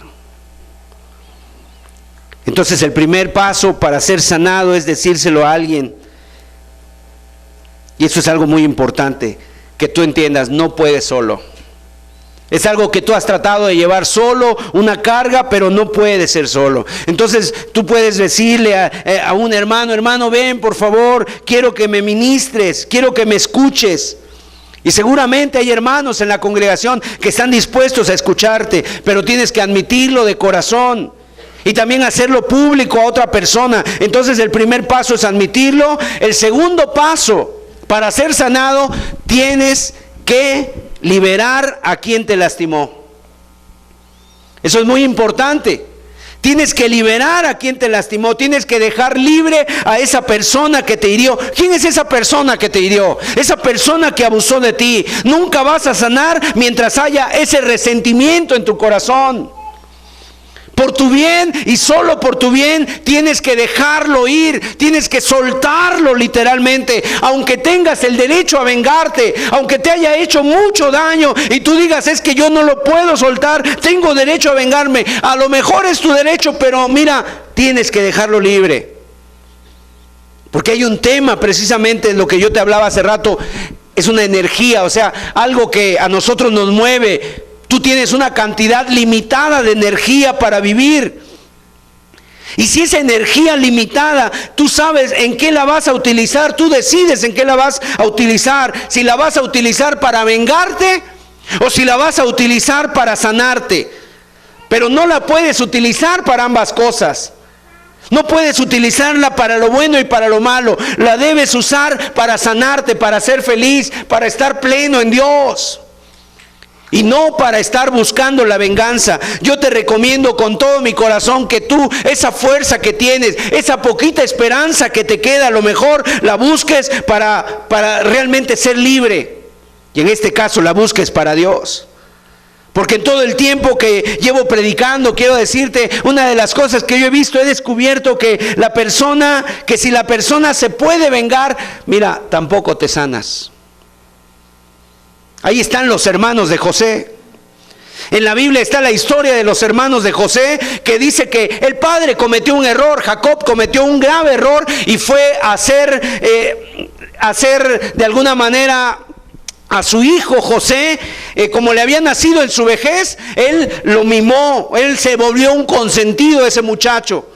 [SPEAKER 1] Entonces el primer paso para ser sanado es decírselo a alguien. Y eso es algo muy importante, que tú entiendas, no puedes solo. Es algo que tú has tratado de llevar solo, una carga, pero no puedes ser solo. Entonces tú puedes decirle a un hermano, ven por favor, quiero que me ministres, quiero que me escuches. Y seguramente hay hermanos en la congregación que están dispuestos a escucharte, pero tienes que admitirlo de corazón y también hacerlo público a otra persona. Entonces el primer paso es admitirlo. El segundo paso para ser sanado, tienes que liberar a quien te lastimó. Eso es muy importante. Tienes que liberar a quien te lastimó. Tienes que dejar libre a esa persona que te hirió. ¿Quién es esa persona que te hirió? Esa persona que abusó de ti. Nunca vas a sanar mientras haya ese resentimiento en tu corazón. Por tu bien y solo por tu bien tienes que dejarlo ir, tienes que soltarlo literalmente, aunque tengas el derecho a vengarte, aunque te haya hecho mucho daño y tú digas, es que yo no lo puedo soltar, tengo derecho a vengarme. A lo mejor es tu derecho, pero mira, tienes que dejarlo libre. Porque hay un tema, precisamente lo que yo te hablaba hace rato, es una energía, o sea, algo que a nosotros nos mueve. Tú tienes una cantidad limitada de energía para vivir. Y si esa energía limitada, tú sabes en qué la vas a utilizar, tú decides en qué la vas a utilizar. Si la vas a utilizar para vengarte o si la vas a utilizar para sanarte. Pero no la puedes utilizar para ambas cosas. No puedes utilizarla para lo bueno y para lo malo. La debes usar para sanarte, para ser feliz, para estar pleno en Dios. Y no para estar buscando la venganza. Yo te recomiendo con todo mi corazón que tú, esa fuerza que tienes, esa poquita esperanza que te queda, a lo mejor la busques para realmente ser libre. Y en este caso la busques para Dios. Porque en todo el tiempo que llevo predicando, quiero decirte, una de las cosas que yo he visto, he descubierto que si la persona se puede vengar, mira, tampoco te sanas. Ahí están los hermanos de José. En la Biblia está la historia de los hermanos de José, que dice que el padre cometió un error, Jacob cometió un grave error y fue a hacer de alguna manera a su hijo José, como le había nacido en su vejez, él lo mimó, él se volvió un consentido de ese muchacho.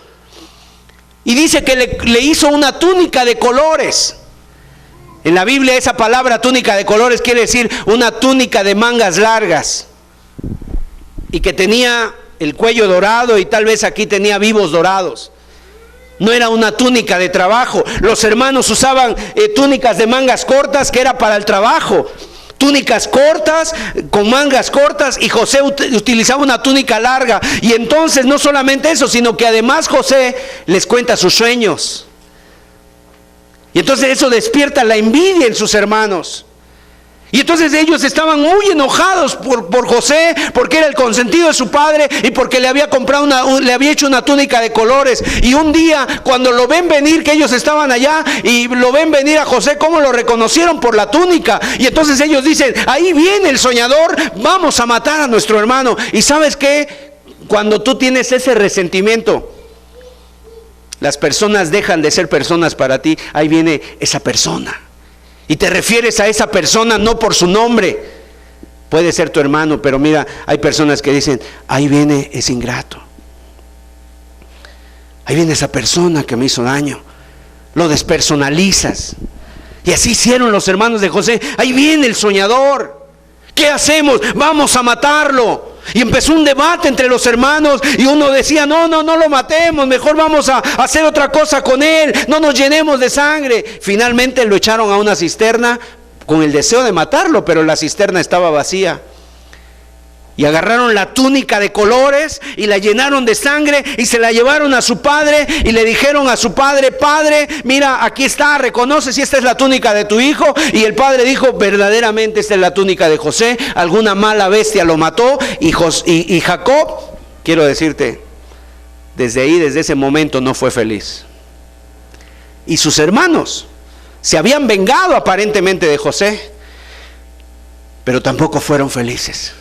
[SPEAKER 1] Y dice que le hizo una túnica de colores. En la Biblia esa palabra túnica de colores quiere decir una túnica de mangas largas. Y que tenía el cuello dorado y tal vez aquí tenía vivos dorados. No era una túnica de trabajo. Los hermanos usaban túnicas de mangas cortas que era para el trabajo. Túnicas cortas, con mangas cortas, y José utilizaba una túnica larga. Y entonces no solamente eso, sino que además José les cuenta sus sueños. Y entonces eso despierta la envidia en sus hermanos. Y entonces ellos estaban muy enojados por José, porque era el consentido de su padre y porque le había comprado le había hecho una túnica de colores. Y un día, cuando lo ven venir, que ellos estaban allá y lo ven venir a José, ¿cómo lo reconocieron? Por la túnica. Y entonces ellos dicen, ahí viene el soñador, vamos a matar a nuestro hermano. Y ¿sabes qué? Cuando tú tienes ese resentimiento, las personas dejan de ser personas para ti. Ahí viene esa persona. Y te refieres a esa persona no por su nombre. Puede ser tu hermano, pero mira, hay personas que dicen, ahí viene ese ingrato. Ahí viene esa persona que me hizo daño. Lo despersonalizas. Y así hicieron los hermanos de José. Ahí viene el soñador. ¿Qué hacemos? Vamos a matarlo. Y empezó un debate entre los hermanos y uno decía, no lo matemos, mejor vamos a hacer otra cosa con él, no nos llenemos de sangre. Finalmente lo echaron a una cisterna con el deseo de matarlo, pero la cisterna estaba vacía. Y agarraron la túnica de colores y la llenaron de sangre y se la llevaron a su padre y le dijeron a su padre, padre, mira, aquí está, reconoce si esta es la túnica de tu hijo. Y el padre dijo, verdaderamente esta es la túnica de José, alguna mala bestia lo mató. Y Jacob, quiero decirte, desde ese momento no fue feliz. Y sus hermanos se habían vengado aparentemente de José, pero tampoco fueron felices.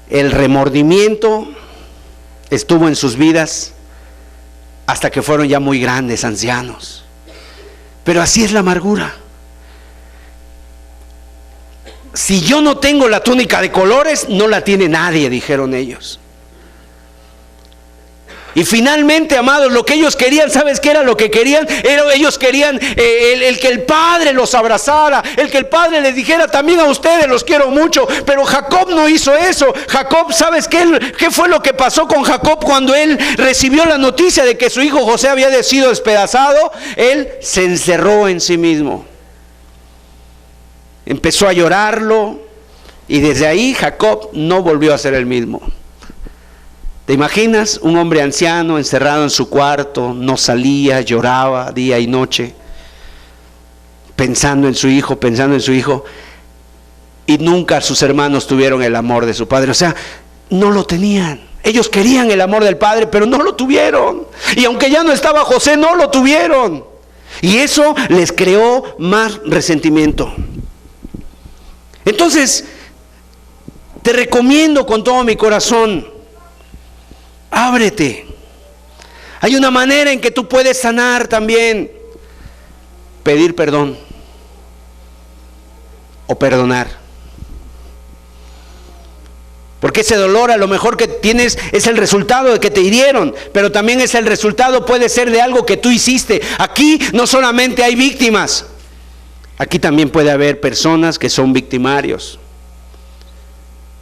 [SPEAKER 1] El remordimiento estuvo en sus vidas hasta que fueron ya muy grandes, ancianos. Pero así es la amargura. Si yo no tengo la túnica de colores, no la tiene nadie, dijeron ellos. Y finalmente, amados, lo que ellos querían, ¿sabes qué era lo que querían? Ellos querían el que el Padre los abrazara, el que el Padre les dijera, también a ustedes los quiero mucho. Pero Jacob no hizo eso. Jacob, ¿sabes qué fue lo que pasó con Jacob cuando él recibió la noticia de que su hijo José había sido despedazado? Él se encerró en sí mismo. Empezó a llorarlo y desde ahí Jacob no volvió a ser el mismo. ¿Te imaginas un hombre anciano encerrado en su cuarto, no salía, lloraba día y noche, pensando en su hijo, y nunca sus hermanos tuvieron el amor de su padre? O sea, no lo tenían. Ellos querían el amor del padre, pero no lo tuvieron. Y aunque ya no estaba José, no lo tuvieron. Y eso les creó más resentimiento. Entonces, te recomiendo con todo mi corazón, ábrete. Hay una manera en que tú puedes sanar también. Pedir perdón. o perdonar? Porque ese dolor a lo mejor que tienes es el resultado de que te hirieron, pero también es el resultado, puede ser de algo que tú hiciste. Aquí no solamente hay víctimas, aquí también puede haber personas que son victimarios,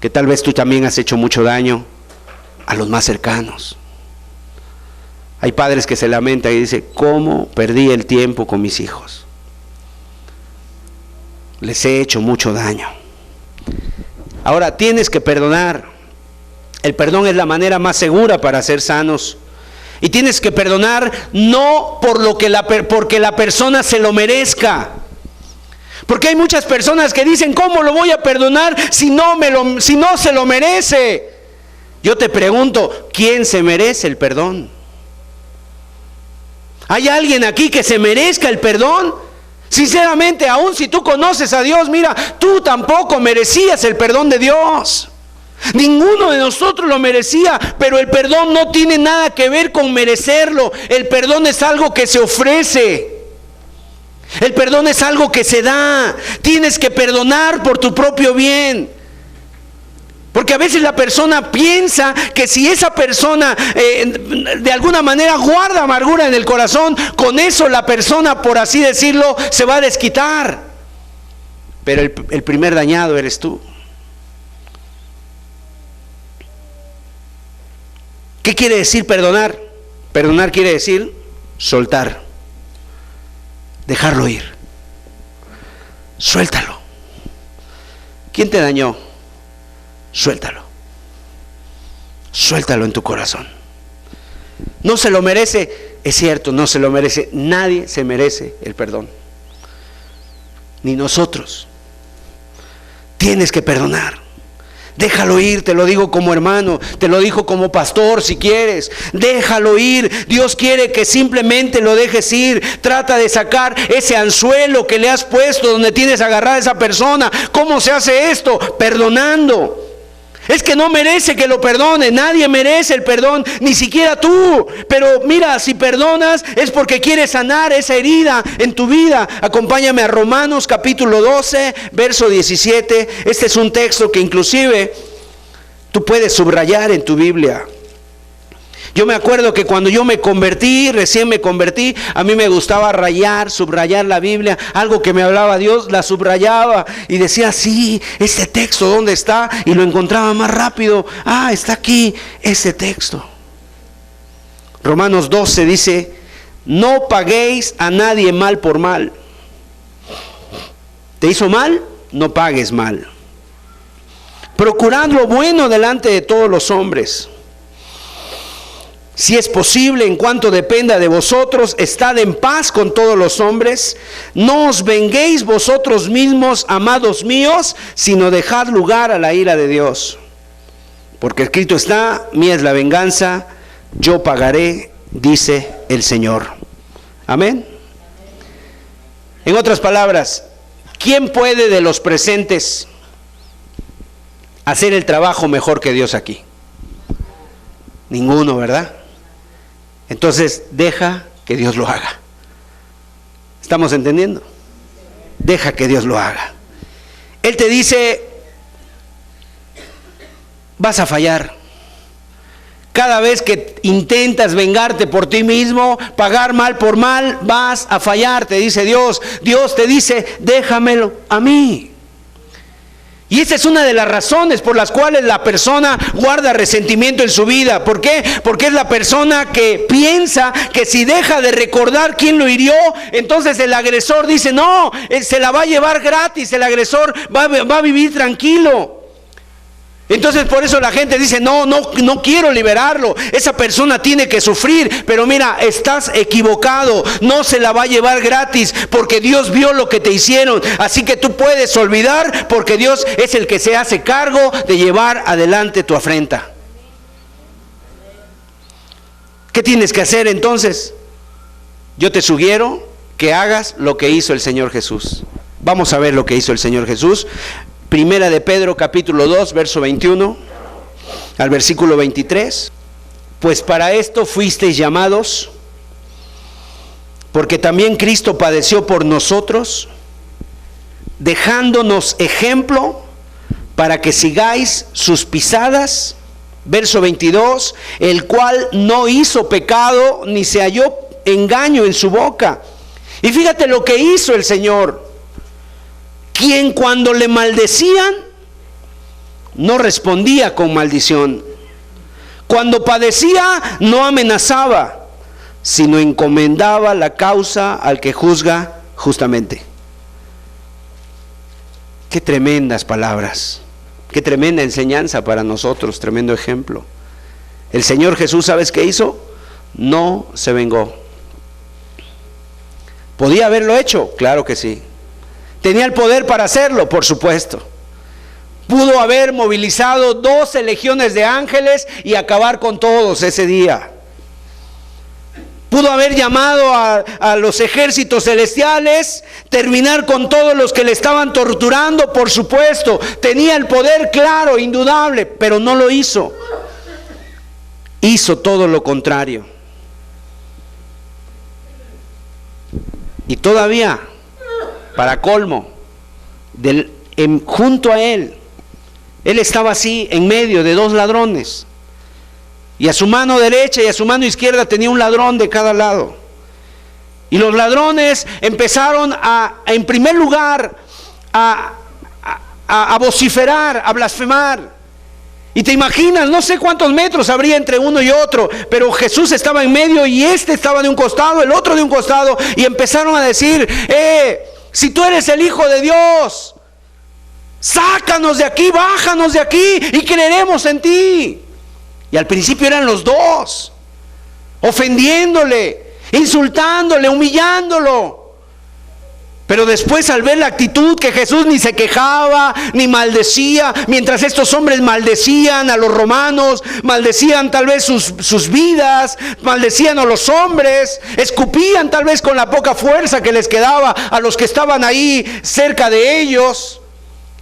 [SPEAKER 1] que tal vez tú también has hecho mucho daño a los más cercanos. Hay padres que se lamentan y dicen, ¿cómo perdí el tiempo con mis hijos? Les he hecho mucho daño. Ahora tienes que perdonar. El perdón es la manera más segura para ser sanos. Y tienes que perdonar no por lo que porque la persona se lo merezca. Porque hay muchas personas que dicen, ¿cómo lo voy a perdonar si no se lo merece? Yo te pregunto, ¿quién se merece el perdón? ¿Hay alguien aquí que se merezca el perdón? Sinceramente, aun si tú conoces a Dios, mira, tú tampoco merecías el perdón de Dios. Ninguno de nosotros lo merecía, pero el perdón no tiene nada que ver con merecerlo. El perdón es algo que se ofrece. El perdón es algo que se da. Tienes que perdonar por tu propio bien. Porque a veces la persona piensa que si esa persona de alguna manera guarda amargura en el corazón, con eso la persona, por así decirlo, se va a desquitar. Pero el primer dañado eres tú. ¿Qué quiere decir perdonar? Perdonar quiere decir soltar, dejarlo ir. Suéltalo. ¿Quién te dañó? Suéltalo. Suéltalo en tu corazón. No se lo merece, es cierto, no se lo merece. Nadie se merece el perdón, ni nosotros. Tienes que perdonar. Déjalo ir, te lo digo como hermano, te lo digo como pastor si quieres. Déjalo ir. Dios quiere que simplemente lo dejes ir. Trata de sacar ese anzuelo que le has puesto donde tienes agarrada a esa persona. ¿Cómo se hace esto? Perdonando. Es que no merece que lo perdone, nadie merece el perdón, ni siquiera tú. Pero mira, si perdonas es porque quieres sanar esa herida en tu vida. Acompáñame a Romanos capítulo 12, verso 17. Este es un texto que inclusive tú puedes subrayar en tu Biblia. Yo me acuerdo que cuando yo recién me convertí, a mí me gustaba subrayar la Biblia, algo que me hablaba Dios, la subrayaba y decía, sí, este texto, ¿dónde está? Y lo encontraba más rápido. Ah, está aquí, este texto. Romanos 12 dice, no paguéis a nadie mal por mal. ¿Te hizo mal? No pagues mal. Procurad lo bueno delante de todos los hombres. Si es posible, en cuanto dependa de vosotros, estad en paz con todos los hombres. No os venguéis vosotros mismos, amados míos, sino dejad lugar a la ira de Dios. Porque escrito está, mía es la venganza, yo pagaré, dice el Señor. Amén. En otras palabras, ¿quién puede de los presentes hacer el trabajo mejor que Dios aquí? Ninguno, ¿verdad? Entonces, deja que Dios lo haga. ¿Estamos entendiendo? Deja que Dios lo haga. Él te dice, vas a fallar. Cada vez que intentas vengarte por ti mismo, pagar mal por mal, vas a fallar, te dice Dios. Dios te dice, déjamelo a mí. Y esa es una de las razones por las cuales la persona guarda resentimiento en su vida. ¿Por qué? Porque es la persona que piensa que si deja de recordar quién lo hirió, entonces el agresor dice, no, se la va a llevar gratis, el agresor va a vivir tranquilo. Entonces por eso la gente dice, no quiero liberarlo, esa persona tiene que sufrir. Pero mira, estás equivocado, no se la va a llevar gratis, porque Dios vio lo que te hicieron. Así que tú puedes olvidar, porque Dios es el que se hace cargo de llevar adelante tu afrenta. ¿Qué tienes que hacer entonces? Yo te sugiero que hagas lo que hizo el Señor Jesús. Vamos a ver lo que hizo el Señor Jesús. Primera de Pedro capítulo 2, verso 21 al versículo 23. Pues para esto fuisteis llamados, porque también Cristo padeció por nosotros, dejándonos ejemplo para que sigáis sus pisadas. Verso 22, el cual no hizo pecado, ni se halló engaño en su boca. Y fíjate lo que hizo el Señor, quien cuando le maldecían, no respondía con maldición. Cuando padecía, no amenazaba, sino encomendaba la causa al que juzga justamente. Qué tremendas palabras. Qué tremenda enseñanza para nosotros, tremendo ejemplo. El Señor Jesús, ¿sabes qué hizo? No se vengó. ¿Podía haberlo hecho? Claro que sí. ¿Tenía el poder para hacerlo? Por supuesto. Pudo haber movilizado 12 legiones de ángeles y acabar con todos ese día. Pudo haber llamado a los ejércitos celestiales, terminar con todos los que le estaban torturando, por supuesto. Tenía el poder claro, indudable, pero no lo hizo. Hizo todo lo contrario. Y todavía, para colmo, junto a él estaba así, en medio de 2 ladrones. Y a su mano derecha y a su mano izquierda tenía un ladrón de cada lado. Y los ladrones empezaron en primer lugar, a vociferar, a blasfemar. Y te imaginas, no sé cuántos metros habría entre uno y otro, pero Jesús estaba en medio y este estaba de un costado, el otro de un costado, y empezaron a decir, si tú eres el Hijo de Dios, sácanos de aquí, bájanos de aquí y creeremos en ti. Y al principio eran los dos, ofendiéndole, insultándole, humillándolo. Pero después, al ver la actitud, que Jesús ni se quejaba, ni maldecía, mientras estos hombres maldecían a los romanos, maldecían tal vez sus vidas, maldecían a los hombres, escupían tal vez con la poca fuerza que les quedaba a los que estaban ahí cerca de ellos.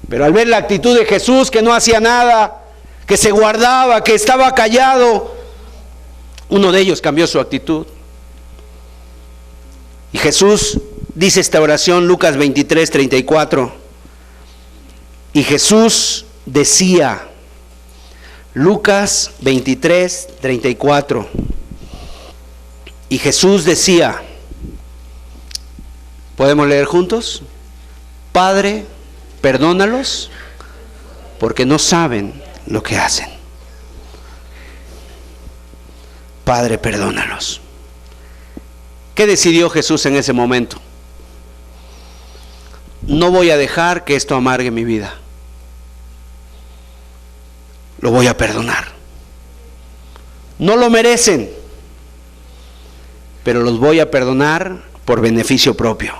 [SPEAKER 1] Pero al ver la actitud de Jesús, que no hacía nada, que se guardaba, que estaba callado, uno de ellos cambió su actitud. Y Jesús dice esta oración, Lucas 23, 34. Y Jesús decía, Lucas 23, 34. Y Jesús decía, ¿podemos leer juntos? Padre, perdónalos, porque no saben lo que hacen. Padre, perdónalos. ¿Qué decidió Jesús en ese momento? No voy a dejar que esto amargue mi vida. Lo voy a perdonar. No lo merecen, pero los voy a perdonar por beneficio propio.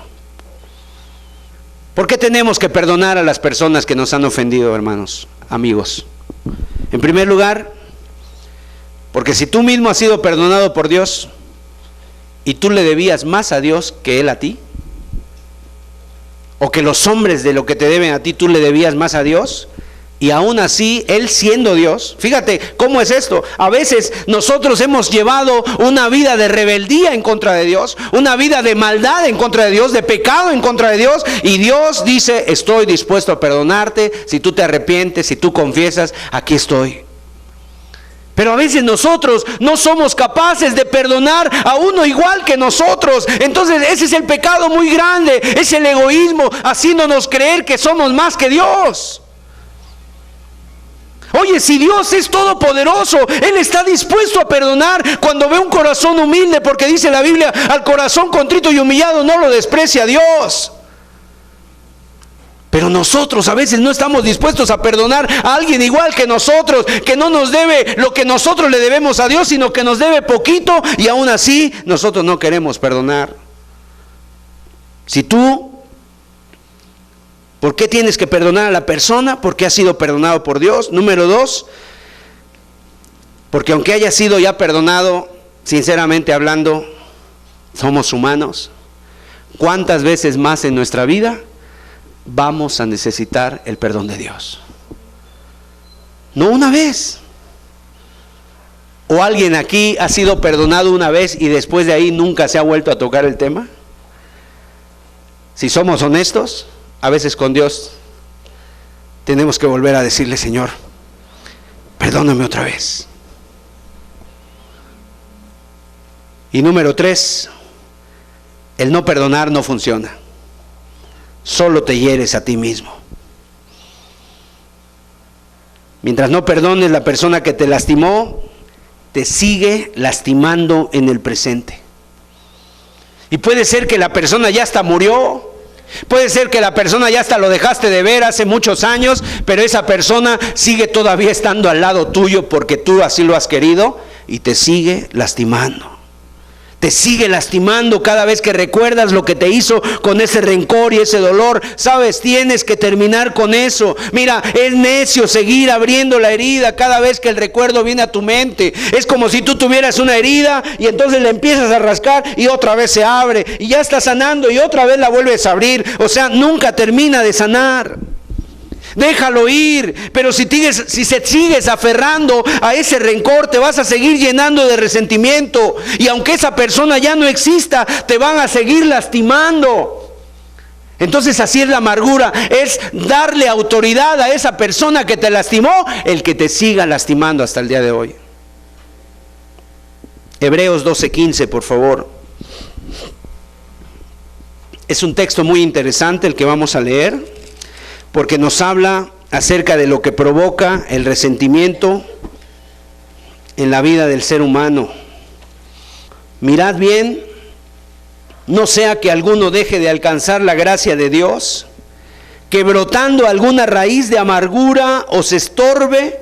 [SPEAKER 1] ¿Por qué tenemos que perdonar a las personas que nos han ofendido, hermanos, amigos? En primer lugar, porque si tú mismo has sido perdonado por Dios y tú le debías más a Dios que Él a ti, o que los hombres de lo que te deben a ti tú le debías más a Dios, y aún así Él siendo Dios, fíjate cómo es esto. A veces nosotros hemos llevado una vida de rebeldía en contra de Dios, una vida de maldad en contra de Dios, de pecado en contra de Dios, y Dios dice, estoy dispuesto a perdonarte, si tú te arrepientes, si tú confiesas, aquí estoy. Pero a veces nosotros no somos capaces de perdonar a uno igual que nosotros. Entonces ese es el pecado muy grande, es el egoísmo, haciéndonos creer que somos más que Dios. Oye, si Dios es todopoderoso, Él está dispuesto a perdonar cuando ve un corazón humilde, porque dice la Biblia, al corazón contrito y humillado no lo desprecia Dios. Pero nosotros a veces no estamos dispuestos a perdonar a alguien igual que nosotros, que no nos debe lo que nosotros le debemos a Dios, sino que nos debe poquito, y aún así nosotros no queremos perdonar. Si tú, ¿por qué tienes que perdonar a la persona? Porque has sido perdonado por Dios. Número 2, porque aunque haya sido ya perdonado, sinceramente hablando, somos humanos. ¿Cuántas veces más en nuestra vida vamos a necesitar el perdón de Dios? No una vez. ¿O alguien aquí ha sido perdonado una vez y después de ahí nunca se ha vuelto a tocar el tema? Si somos honestos, a veces con Dios tenemos que volver a decirle: Señor, perdóname otra vez. Y número 3, el no perdonar no funciona. Solo te hieres a ti mismo. Mientras no perdones, la persona que te lastimó te sigue lastimando en el presente. Y puede ser que la persona ya hasta murió, puede ser que la persona ya hasta lo dejaste de ver hace muchos años, pero esa persona sigue todavía estando al lado tuyo porque tú así lo has querido y te sigue lastimando. Te sigue lastimando cada vez que recuerdas lo que te hizo con ese rencor y ese dolor. Sabes, tienes que terminar con eso. Mira, es necio seguir abriendo la herida cada vez que el recuerdo viene a tu mente. Es como si tú tuvieras una herida y entonces la empiezas a rascar y otra vez se abre. Y ya está sanando y otra vez la vuelves a abrir. O sea, nunca termina de sanar. Déjalo ir, pero si sigues aferrando a ese rencor, te vas a seguir llenando de resentimiento. Y aunque esa persona ya no exista, te van a seguir lastimando. Entonces así es la amargura, es darle autoridad a esa persona que te lastimó, el que te siga lastimando hasta el día de hoy. Hebreos 12:15, por favor. Es un texto muy interesante el que vamos a leer, porque nos habla acerca de lo que provoca el resentimiento en la vida del ser humano. Mirad bien, no sea que alguno deje de alcanzar la gracia de Dios, que brotando alguna raíz de amargura os estorbe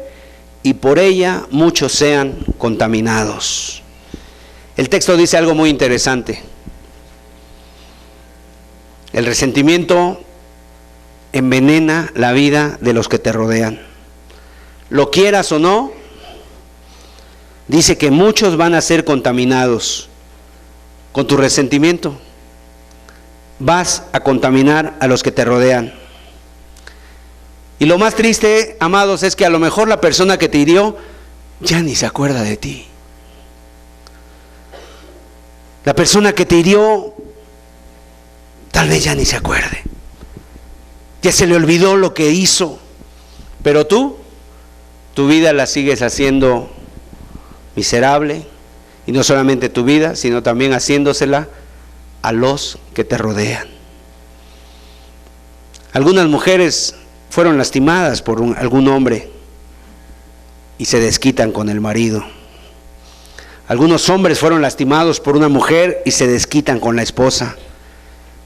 [SPEAKER 1] y por ella muchos sean contaminados. El texto dice algo muy interesante. El resentimiento envenena la vida de los que te rodean. Lo quieras o no, dice que muchos van a ser contaminados con tu resentimiento. Vas a contaminar a los que te rodean. Y lo más triste, amados, es que a lo mejor la persona que te hirió ya ni se acuerda de ti. La persona que te hirió tal vez ya ni se acuerde. Ya se le olvidó lo que hizo, pero tú, tu vida la sigues haciendo miserable, y no solamente tu vida, sino también haciéndosela a los que te rodean. Algunas mujeres fueron lastimadas por algún hombre y se desquitan con el marido. Algunos hombres fueron lastimados por una mujer y se desquitan con la esposa.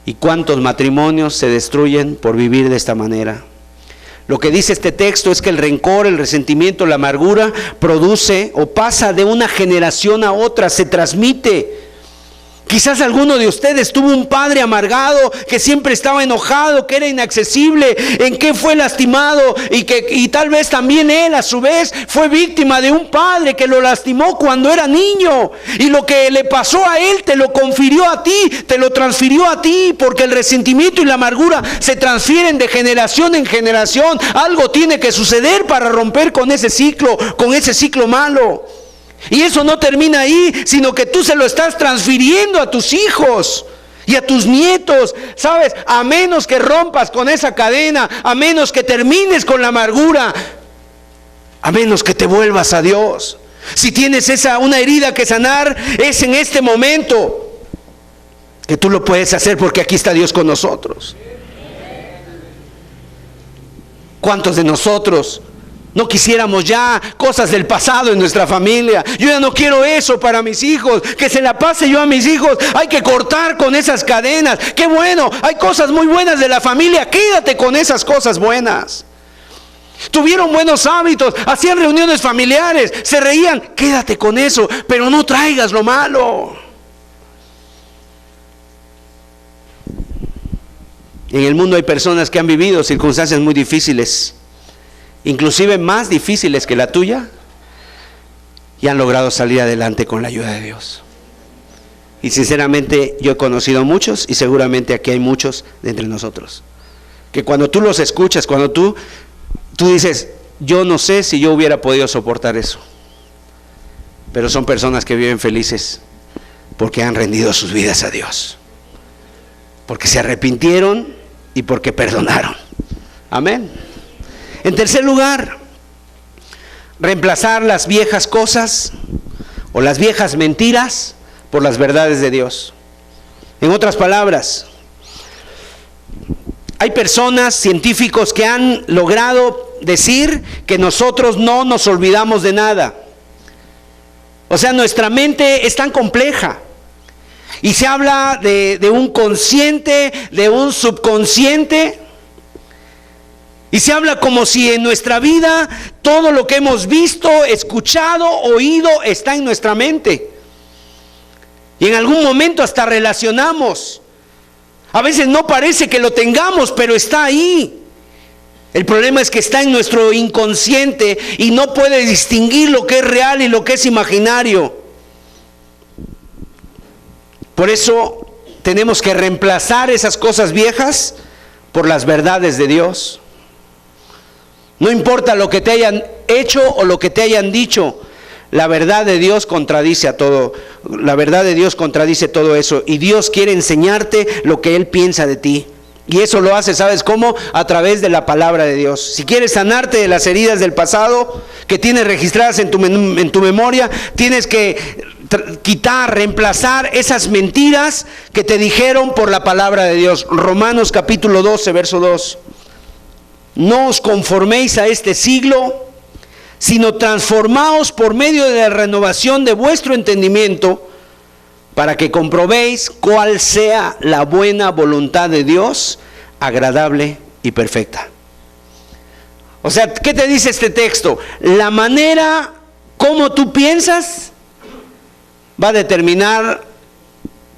[SPEAKER 1] ¿Y cuántos matrimonios se destruyen por vivir de esta manera? Lo que dice este texto es que el rencor, el resentimiento, la amargura produce o pasa de una generación a otra, se transmite. Quizás alguno de ustedes tuvo un padre amargado, que siempre estaba enojado, que era inaccesible, en que fue lastimado y tal vez también él a su vez fue víctima de un padre que lo lastimó cuando era niño. Y lo que le pasó a él te lo confirió a ti, te lo transfirió a ti, porque el resentimiento y la amargura se transfieren de generación en generación. Algo tiene que suceder para romper con ese ciclo malo. Y eso no termina ahí, sino que tú se lo estás transfiriendo a tus hijos y a tus nietos. ¿Sabes? A menos que rompas con esa cadena, a menos que termines con la amargura, a menos que te vuelvas a Dios. Si tienes una herida que sanar, es en este momento que tú lo puedes hacer, porque aquí está Dios con nosotros. ¿Cuántos de nosotros no quisiéramos ya cosas del pasado en nuestra familia? Yo ya no quiero eso para mis hijos, que se la pase yo a mis hijos. Hay que cortar con esas cadenas. Qué bueno, hay cosas muy buenas de la familia, quédate con esas cosas buenas. Tuvieron buenos hábitos, hacían reuniones familiares, se reían, quédate con eso, pero no traigas lo malo. En el mundo hay personas que han vivido circunstancias muy difíciles, inclusive más difíciles que la tuya, y han logrado salir adelante con la ayuda de Dios. Y sinceramente yo he conocido muchos, y seguramente aquí hay muchos de entre nosotros, que cuando tú los escuchas, cuando tú dices, yo no sé si yo hubiera podido soportar eso, pero son personas que viven felices porque han rendido sus vidas a Dios, porque se arrepintieron y porque perdonaron. Amén. En tercer lugar, reemplazar las viejas cosas o las viejas mentiras por las verdades de Dios. En otras palabras, hay personas, científicos, que han logrado decir que nosotros no nos olvidamos de nada. O sea, nuestra mente es tan compleja. Y se habla de un consciente, de un subconsciente. Y se habla como si en nuestra vida todo lo que hemos visto, escuchado, oído está en nuestra mente. Y en algún momento hasta relacionamos. A veces no parece que lo tengamos, pero está ahí. El problema es que está en nuestro inconsciente y no puede distinguir lo que es real y lo que es imaginario. Por eso tenemos que reemplazar esas cosas viejas por las verdades de Dios. No importa lo que te hayan hecho o lo que te hayan dicho, la verdad de Dios contradice a todo. La verdad de Dios contradice todo eso. Y Dios quiere enseñarte lo que Él piensa de ti. Y eso lo hace, ¿sabes cómo? A través de la palabra de Dios. Si quieres sanarte de las heridas del pasado que tienes registradas en tu memoria, tienes que quitar, reemplazar esas mentiras que te dijeron por la palabra de Dios. Romanos capítulo 12, verso 2. No os conforméis a este siglo, sino transformaos por medio de la renovación de vuestro entendimiento, para que comprobéis cuál sea la buena voluntad de Dios, agradable y perfecta. O sea, ¿qué te dice este texto? La manera como tú piensas va a determinar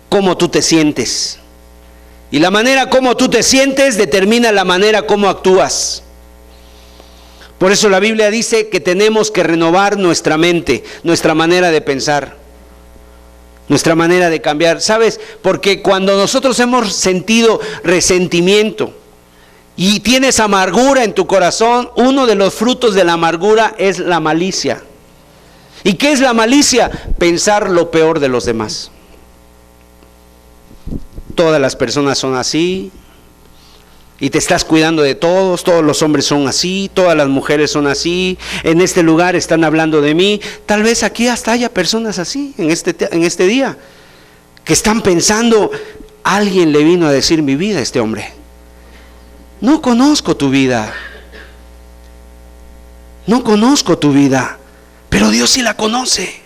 [SPEAKER 1] cómo tú te sientes. Y la manera como tú te sientes determina la manera como actúas. Por eso la Biblia dice que tenemos que renovar nuestra mente, nuestra manera de pensar, nuestra manera de cambiar. ¿Sabes? Porque cuando nosotros hemos sentido resentimiento y tienes amargura en tu corazón, uno de los frutos de la amargura es la malicia. ¿Y qué es la malicia? Pensar lo peor de los demás. Todas las personas son así, y te estás cuidando de todos los hombres son así, todas las mujeres son así, en este lugar están hablando de mí. Tal vez aquí hasta haya personas así en este día, que están pensando, alguien le vino a decir mi vida a este hombre. No conozco tu vida, pero Dios sí la conoce.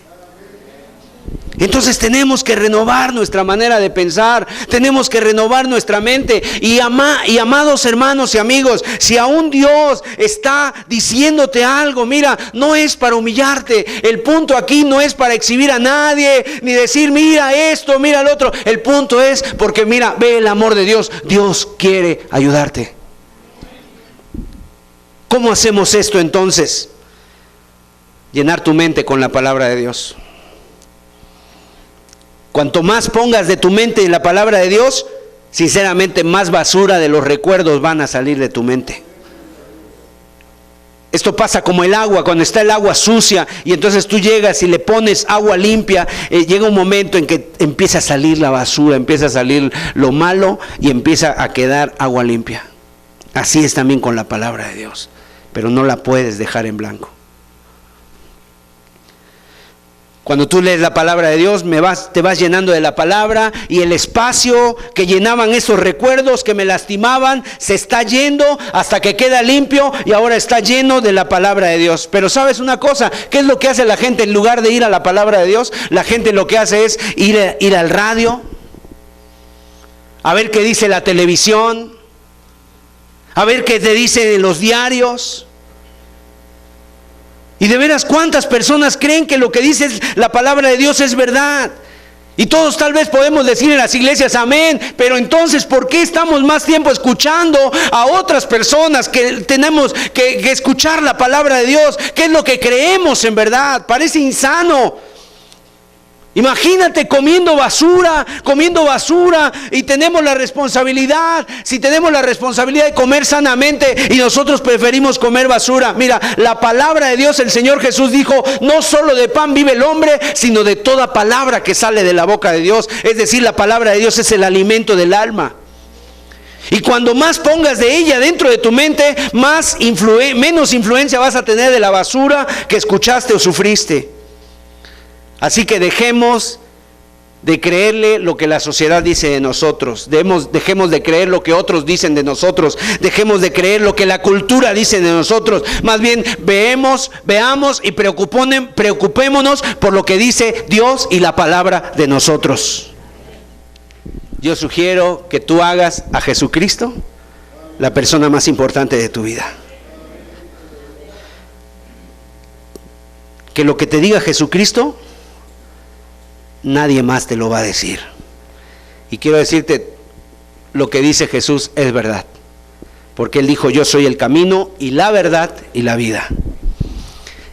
[SPEAKER 1] Entonces tenemos que renovar nuestra manera de pensar, tenemos que renovar nuestra mente. Y amados hermanos y amigos, si aún Dios está diciéndote algo, mira, no es para humillarte. El punto aquí no es para exhibir a nadie, ni decir mira esto, mira el otro. El punto es porque mira, ve el amor de Dios. Dios quiere ayudarte. ¿Cómo hacemos esto entonces? Llenar tu mente con la palabra de Dios. Cuanto más pongas de tu mente en la palabra de Dios, sinceramente más basura de los recuerdos van a salir de tu mente. Esto pasa como el agua, cuando está el agua sucia y entonces tú llegas y le pones agua limpia, llega un momento en que empieza a salir la basura, empieza a salir lo malo y empieza a quedar agua limpia. Así es también con la palabra de Dios, pero no la puedes dejar en blanco. Cuando tú lees la palabra de Dios, te vas llenando de la palabra, y el espacio que llenaban esos recuerdos que me lastimaban se está yendo hasta que queda limpio y ahora está lleno de la palabra de Dios. Pero ¿sabes una cosa? ¿Qué es lo que hace la gente en lugar de ir a la palabra de Dios? La gente lo que hace es ir al radio, a ver qué dice la televisión, a ver qué te dicen en los diarios. Y de veras, ¿cuántas personas creen que lo que dice la palabra de Dios es verdad? Y todos tal vez podemos decir en las iglesias amén, pero entonces ¿por qué estamos más tiempo escuchando a otras personas que tenemos que escuchar la palabra de Dios? ¿Qué es lo que creemos en verdad? Parece insano. Imagínate comiendo basura y tenemos la responsabilidad, si tenemos la responsabilidad de comer sanamente y nosotros preferimos comer basura. Mira, la palabra de Dios, el Señor Jesús dijo, no solo de pan vive el hombre, sino de toda palabra que sale de la boca de Dios. Es decir, la palabra de Dios es el alimento del alma. Y cuando más pongas de ella dentro de tu mente, menos influencia vas a tener de la basura que escuchaste o sufriste. Así que dejemos de creerle lo que la sociedad dice de nosotros. Dejemos de creer lo que otros dicen de nosotros. Dejemos de creer lo que la cultura dice de nosotros. Más bien veamos y preocupémonos por lo que dice Dios y la palabra de nosotros. Yo sugiero que tú hagas a Jesucristo la persona más importante de tu vida. Que lo que te diga Jesucristo, nadie más te lo va a decir. Y quiero decirte, lo que dice Jesús es verdad. Porque Él dijo, yo soy el camino y la verdad y la vida.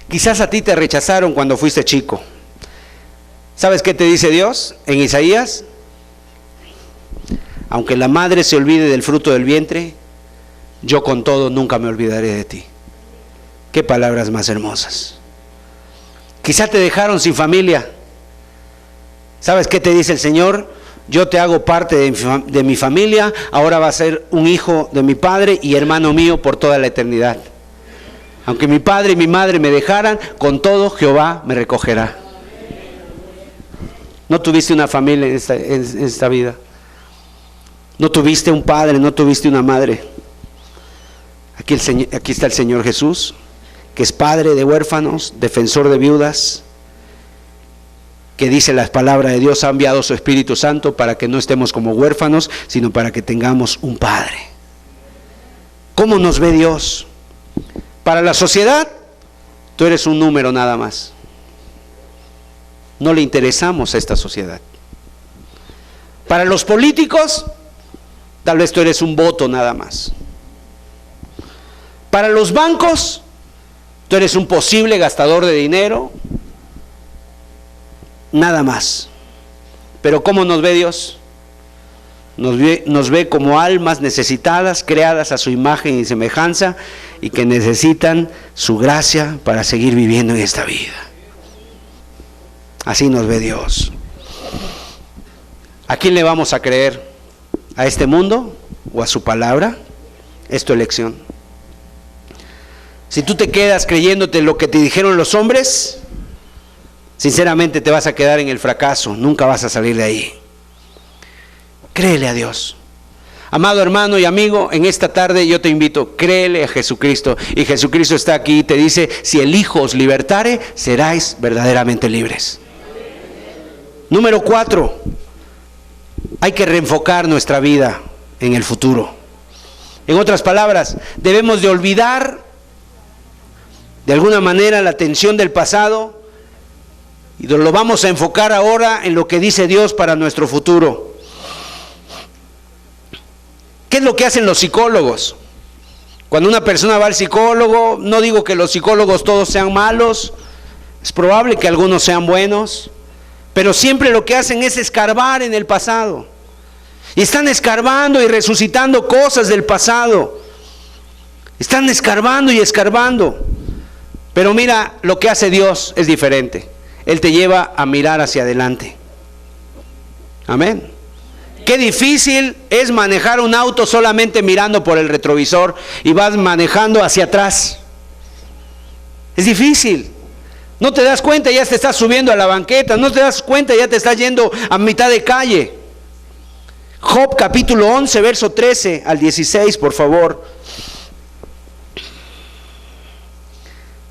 [SPEAKER 1] Quizás a ti te rechazaron cuando fuiste chico. ¿Sabes qué te dice Dios en Isaías? Aunque la madre se olvide del fruto del vientre, yo con todo nunca me olvidaré de ti. Qué palabras más hermosas. Quizá te dejaron sin familia. ¿Sabes qué te dice el Señor? Yo te hago parte de mi familia, ahora va a ser un hijo de mi padre y hermano mío por toda la eternidad. Aunque mi padre y mi madre me dejaran, con todo Jehová me recogerá. No tuviste una familia en esta vida. No tuviste un padre, no tuviste una madre. Aquí está el Señor Jesús, que es padre de huérfanos, defensor de viudas, que dice las palabras de Dios, ha enviado su Espíritu Santo para que no estemos como huérfanos, sino para que tengamos un Padre. ¿Cómo nos ve Dios? Para la sociedad, tú eres un número nada más. No le interesamos a esta sociedad. Para los políticos, tal vez tú eres un voto nada más. Para los bancos, tú eres un posible gastador de dinero, nada más. Pero ¿cómo nos ve Dios? Nos ve como almas necesitadas, creadas a su imagen y semejanza, y que necesitan su gracia para seguir viviendo en esta vida. Así nos ve Dios. ¿A quién le vamos a creer? ¿A este mundo o a su palabra? Es tu elección. Si tú te quedas creyéndote lo que te dijeron los hombres, sinceramente te vas a quedar en el fracaso, nunca vas a salir de ahí. Créele a Dios. Amado hermano y amigo, en esta tarde yo te invito, créele a Jesucristo. Y Jesucristo está aquí y te dice, si el Hijo os libertare, seráis verdaderamente libres. Número 4, hay que reenfocar nuestra vida en el futuro. En otras palabras, debemos de olvidar de alguna manera la tensión del pasado y lo vamos a enfocar ahora en lo que dice Dios para nuestro futuro. ¿Qué es lo que hacen los psicólogos? Cuando una persona va al psicólogo, no digo que los psicólogos todos sean malos, es probable que algunos sean buenos, pero siempre lo que hacen es escarbar en el pasado. Y están escarbando y resucitando cosas del pasado. Están escarbando y escarbando. Pero mira, lo que hace Dios es diferente. Él te lleva a mirar hacia adelante. Amén. Qué difícil es manejar un auto solamente mirando por el retrovisor y vas manejando hacia atrás. Es difícil. No te das cuenta, ya te estás subiendo a la banqueta. No te das cuenta, ya te estás yendo a mitad de calle. Job capítulo 11, verso 13 al 16, por favor.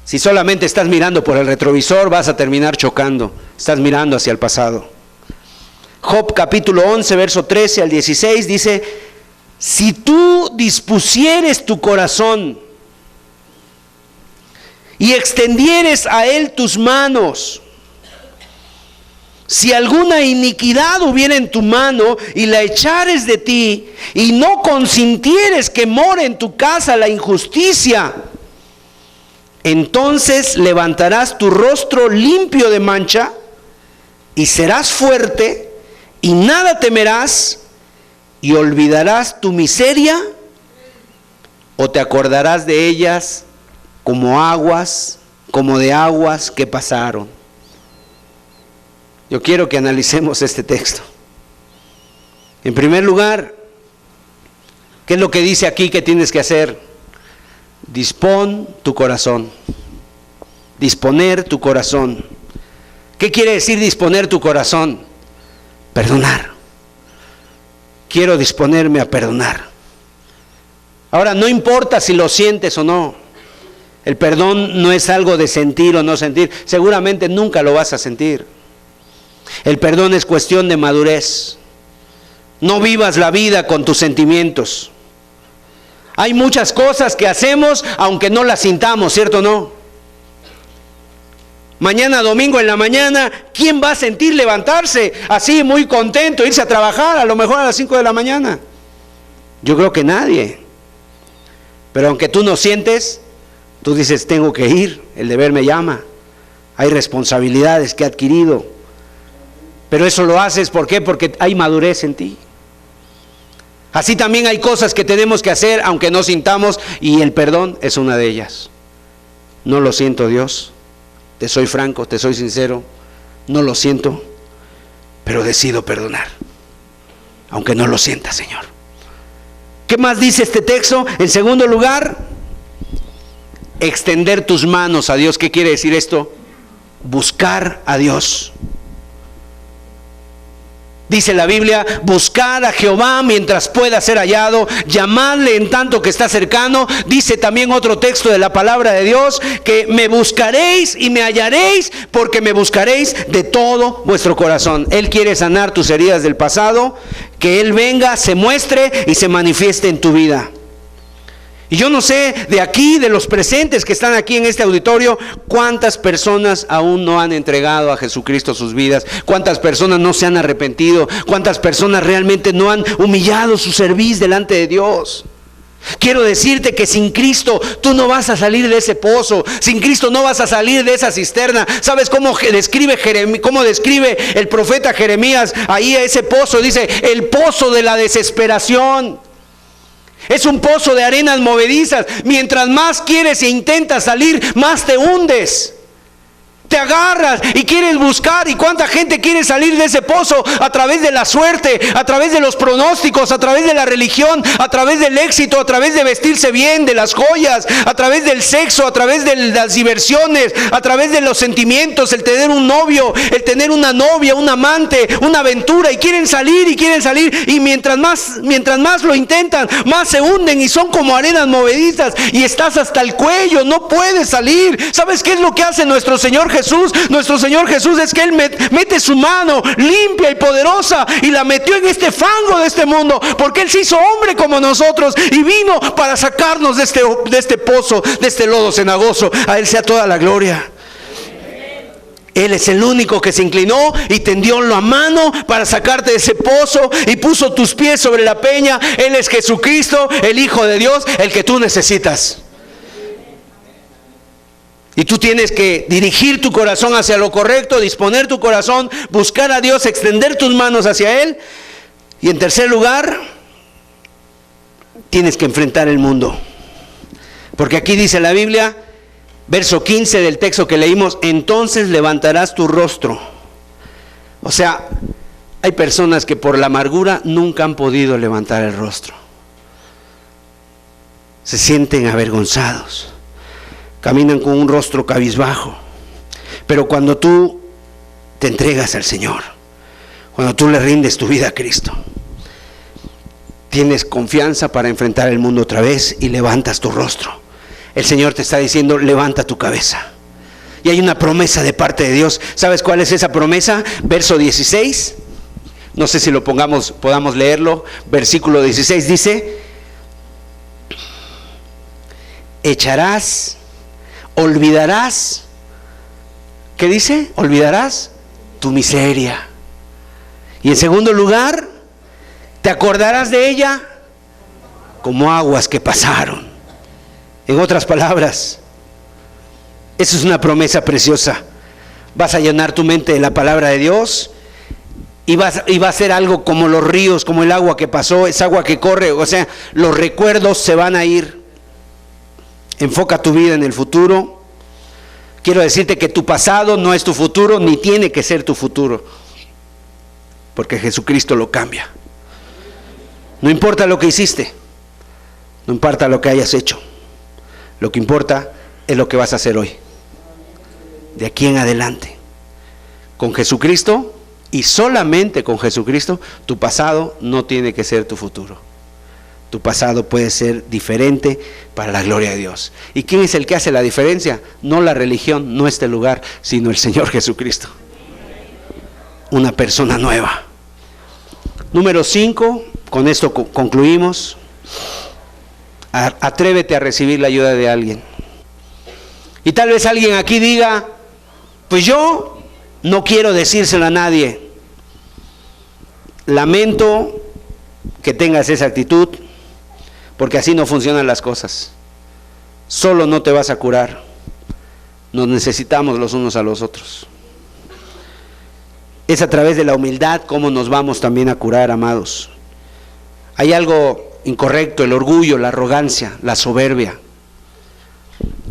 [SPEAKER 1] Si solamente estás mirando por el retrovisor, vas a terminar chocando. Estás mirando hacia el pasado. Job capítulo 11, verso 13 al 16 dice, si tú dispusieres tu corazón y extendieres a él tus manos, si alguna iniquidad hubiera en tu mano y la echares de ti y no consintieres que more en tu casa la injusticia, entonces levantarás tu rostro limpio de mancha y serás fuerte y nada temerás y olvidarás tu miseria o te acordarás de ellas como de aguas que pasaron. Yo quiero que analicemos este texto. En primer lugar, ¿Qué es lo que dice aquí que tienes que hacer? Dispón tu corazón. Disponer tu corazón. ¿Qué quiere decir disponer tu corazón? Perdonar. Quiero disponerme a perdonar. Ahora, no importa si lo sientes o no. El perdón no es algo de sentir o no sentir. Seguramente nunca lo vas a sentir. El perdón es cuestión de madurez. No vivas la vida con tus sentimientos. Hay muchas cosas que hacemos aunque no las sintamos, ¿cierto o no? Mañana domingo en la mañana, ¿quién va a sentir levantarse así muy contento, irse a trabajar a lo mejor a las 5 de la mañana? Yo creo que nadie. Pero aunque tú no sientes, tú dices, tengo que ir, el deber me llama. Hay responsabilidades que he adquirido. Pero eso lo haces, ¿por qué? Porque hay madurez en ti. Así también hay cosas que tenemos que hacer aunque no sintamos, y el perdón es una de ellas. No lo siento, Dios. Te soy franco, te soy sincero, no lo siento, pero decido perdonar, aunque no lo sienta, Señor. ¿Qué más dice este texto? En segundo lugar, extender tus manos a Dios. ¿Qué quiere decir esto? Buscar a Dios. Dice la Biblia, buscad a Jehová mientras pueda ser hallado, llamadle en tanto que está cercano. Dice también otro texto de la palabra de Dios, que me buscaréis y me hallaréis, porque me buscaréis de todo vuestro corazón. Él quiere sanar tus heridas del pasado, que Él venga, se muestre y se manifieste en tu vida. Y yo no sé, de aquí, de los presentes que están aquí en este auditorio, cuántas personas aún no han entregado a Jesucristo sus vidas, cuántas personas no se han arrepentido, cuántas personas realmente no han humillado su cerviz delante de Dios. Quiero decirte que sin Cristo tú no vas a salir de ese pozo, sin Cristo no vas a salir de esa cisterna. ¿Sabes cómo describe el profeta Jeremías ahí a ese pozo? Dice, el pozo de la desesperación. Es un pozo de arenas movedizas. Mientras más quieres e intentas salir, más te hundes. Te agarras y quieres buscar. ¿Y cuánta gente quiere salir de ese pozo? A través de la suerte, a través de los pronósticos, a través de la religión, a través del éxito, a través de vestirse bien, de las joyas, a través del sexo, a través de las diversiones, a través de los sentimientos, el tener un novio, el tener una novia, un amante, una aventura, y quieren salir y mientras más lo intentan, más se hunden y son como arenas movedizas y estás hasta el cuello, no puedes salir. ¿Sabes qué es lo que hace nuestro Señor Jesús? Nuestro Señor Jesús es que Él mete su mano limpia y poderosa y la metió en este fango de este mundo, porque Él se hizo hombre como nosotros y vino para sacarnos de este pozo, de este lodo cenagoso. A Él sea toda la gloria. Él es el único que se inclinó y tendió la mano para sacarte de ese pozo y puso tus pies sobre la peña. Él es Jesucristo, el Hijo de Dios, el que tú necesitas. Y tú tienes que dirigir tu corazón hacia lo correcto, disponer tu corazón, buscar a Dios, extender tus manos hacia Él. Y en tercer lugar, tienes que enfrentar el mundo. Porque aquí dice la Biblia, verso 15 del texto que leímos, entonces levantarás tu rostro. O sea, hay personas que por la amargura nunca han podido levantar el rostro. Se sienten avergonzados. Caminan con un rostro cabizbajo. Pero cuando tú te entregas al Señor, cuando tú le rindes tu vida a Cristo, tienes confianza para enfrentar el mundo otra vez y levantas tu rostro. El Señor te está diciendo, levanta tu cabeza. Y hay una promesa de parte de Dios. ¿Sabes cuál es esa promesa? Verso 16. No sé si lo podamos leerlo. Versículo 16 dice, olvidarás, ¿qué dice? Olvidarás tu miseria. Y en segundo lugar, te acordarás de ella como aguas que pasaron. En otras palabras, esa es una promesa preciosa. Vas a llenar tu mente de la palabra de Dios y va a ser algo como los ríos, como el agua que pasó, es agua que corre. O sea, los recuerdos se van a ir. Enfoca tu vida en el futuro. Quiero decirte que tu pasado no es tu futuro, ni tiene que ser tu futuro, porque Jesucristo lo cambia. No importa lo que hiciste, No importa lo que hayas hecho. Lo que importa es lo que vas a hacer hoy. De aquí en adelante. Con Jesucristo y solamente con Jesucristo, tu pasado no tiene que ser tu futuro. Tu pasado puede ser diferente para la gloria de Dios. ¿Y quién es el que hace la diferencia? No la religión, no este lugar, sino el Señor Jesucristo. Una persona nueva. Número 5, con esto concluimos. Atrévete a recibir la ayuda de alguien. Y tal vez alguien aquí diga, pues yo no quiero decírselo a nadie. Lamento que tengas esa actitud, porque así no funcionan las cosas. Solo no te vas a curar. Nos necesitamos los unos a los otros. Es a través de la humildad como nos vamos también a curar, amados. Hay algo incorrecto, el orgullo, la arrogancia, la soberbia.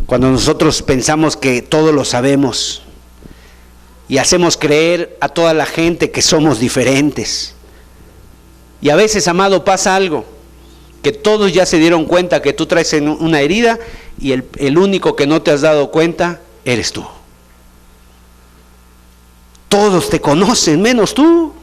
[SPEAKER 1] Cuando nosotros pensamos que todo lo sabemos y hacemos creer a toda la gente que somos diferentes. Y a veces, amado, pasa algo, que todos ya se dieron cuenta que tú traes una herida y el único que no te has dado cuenta eres tú. Todos te conocen, menos tú.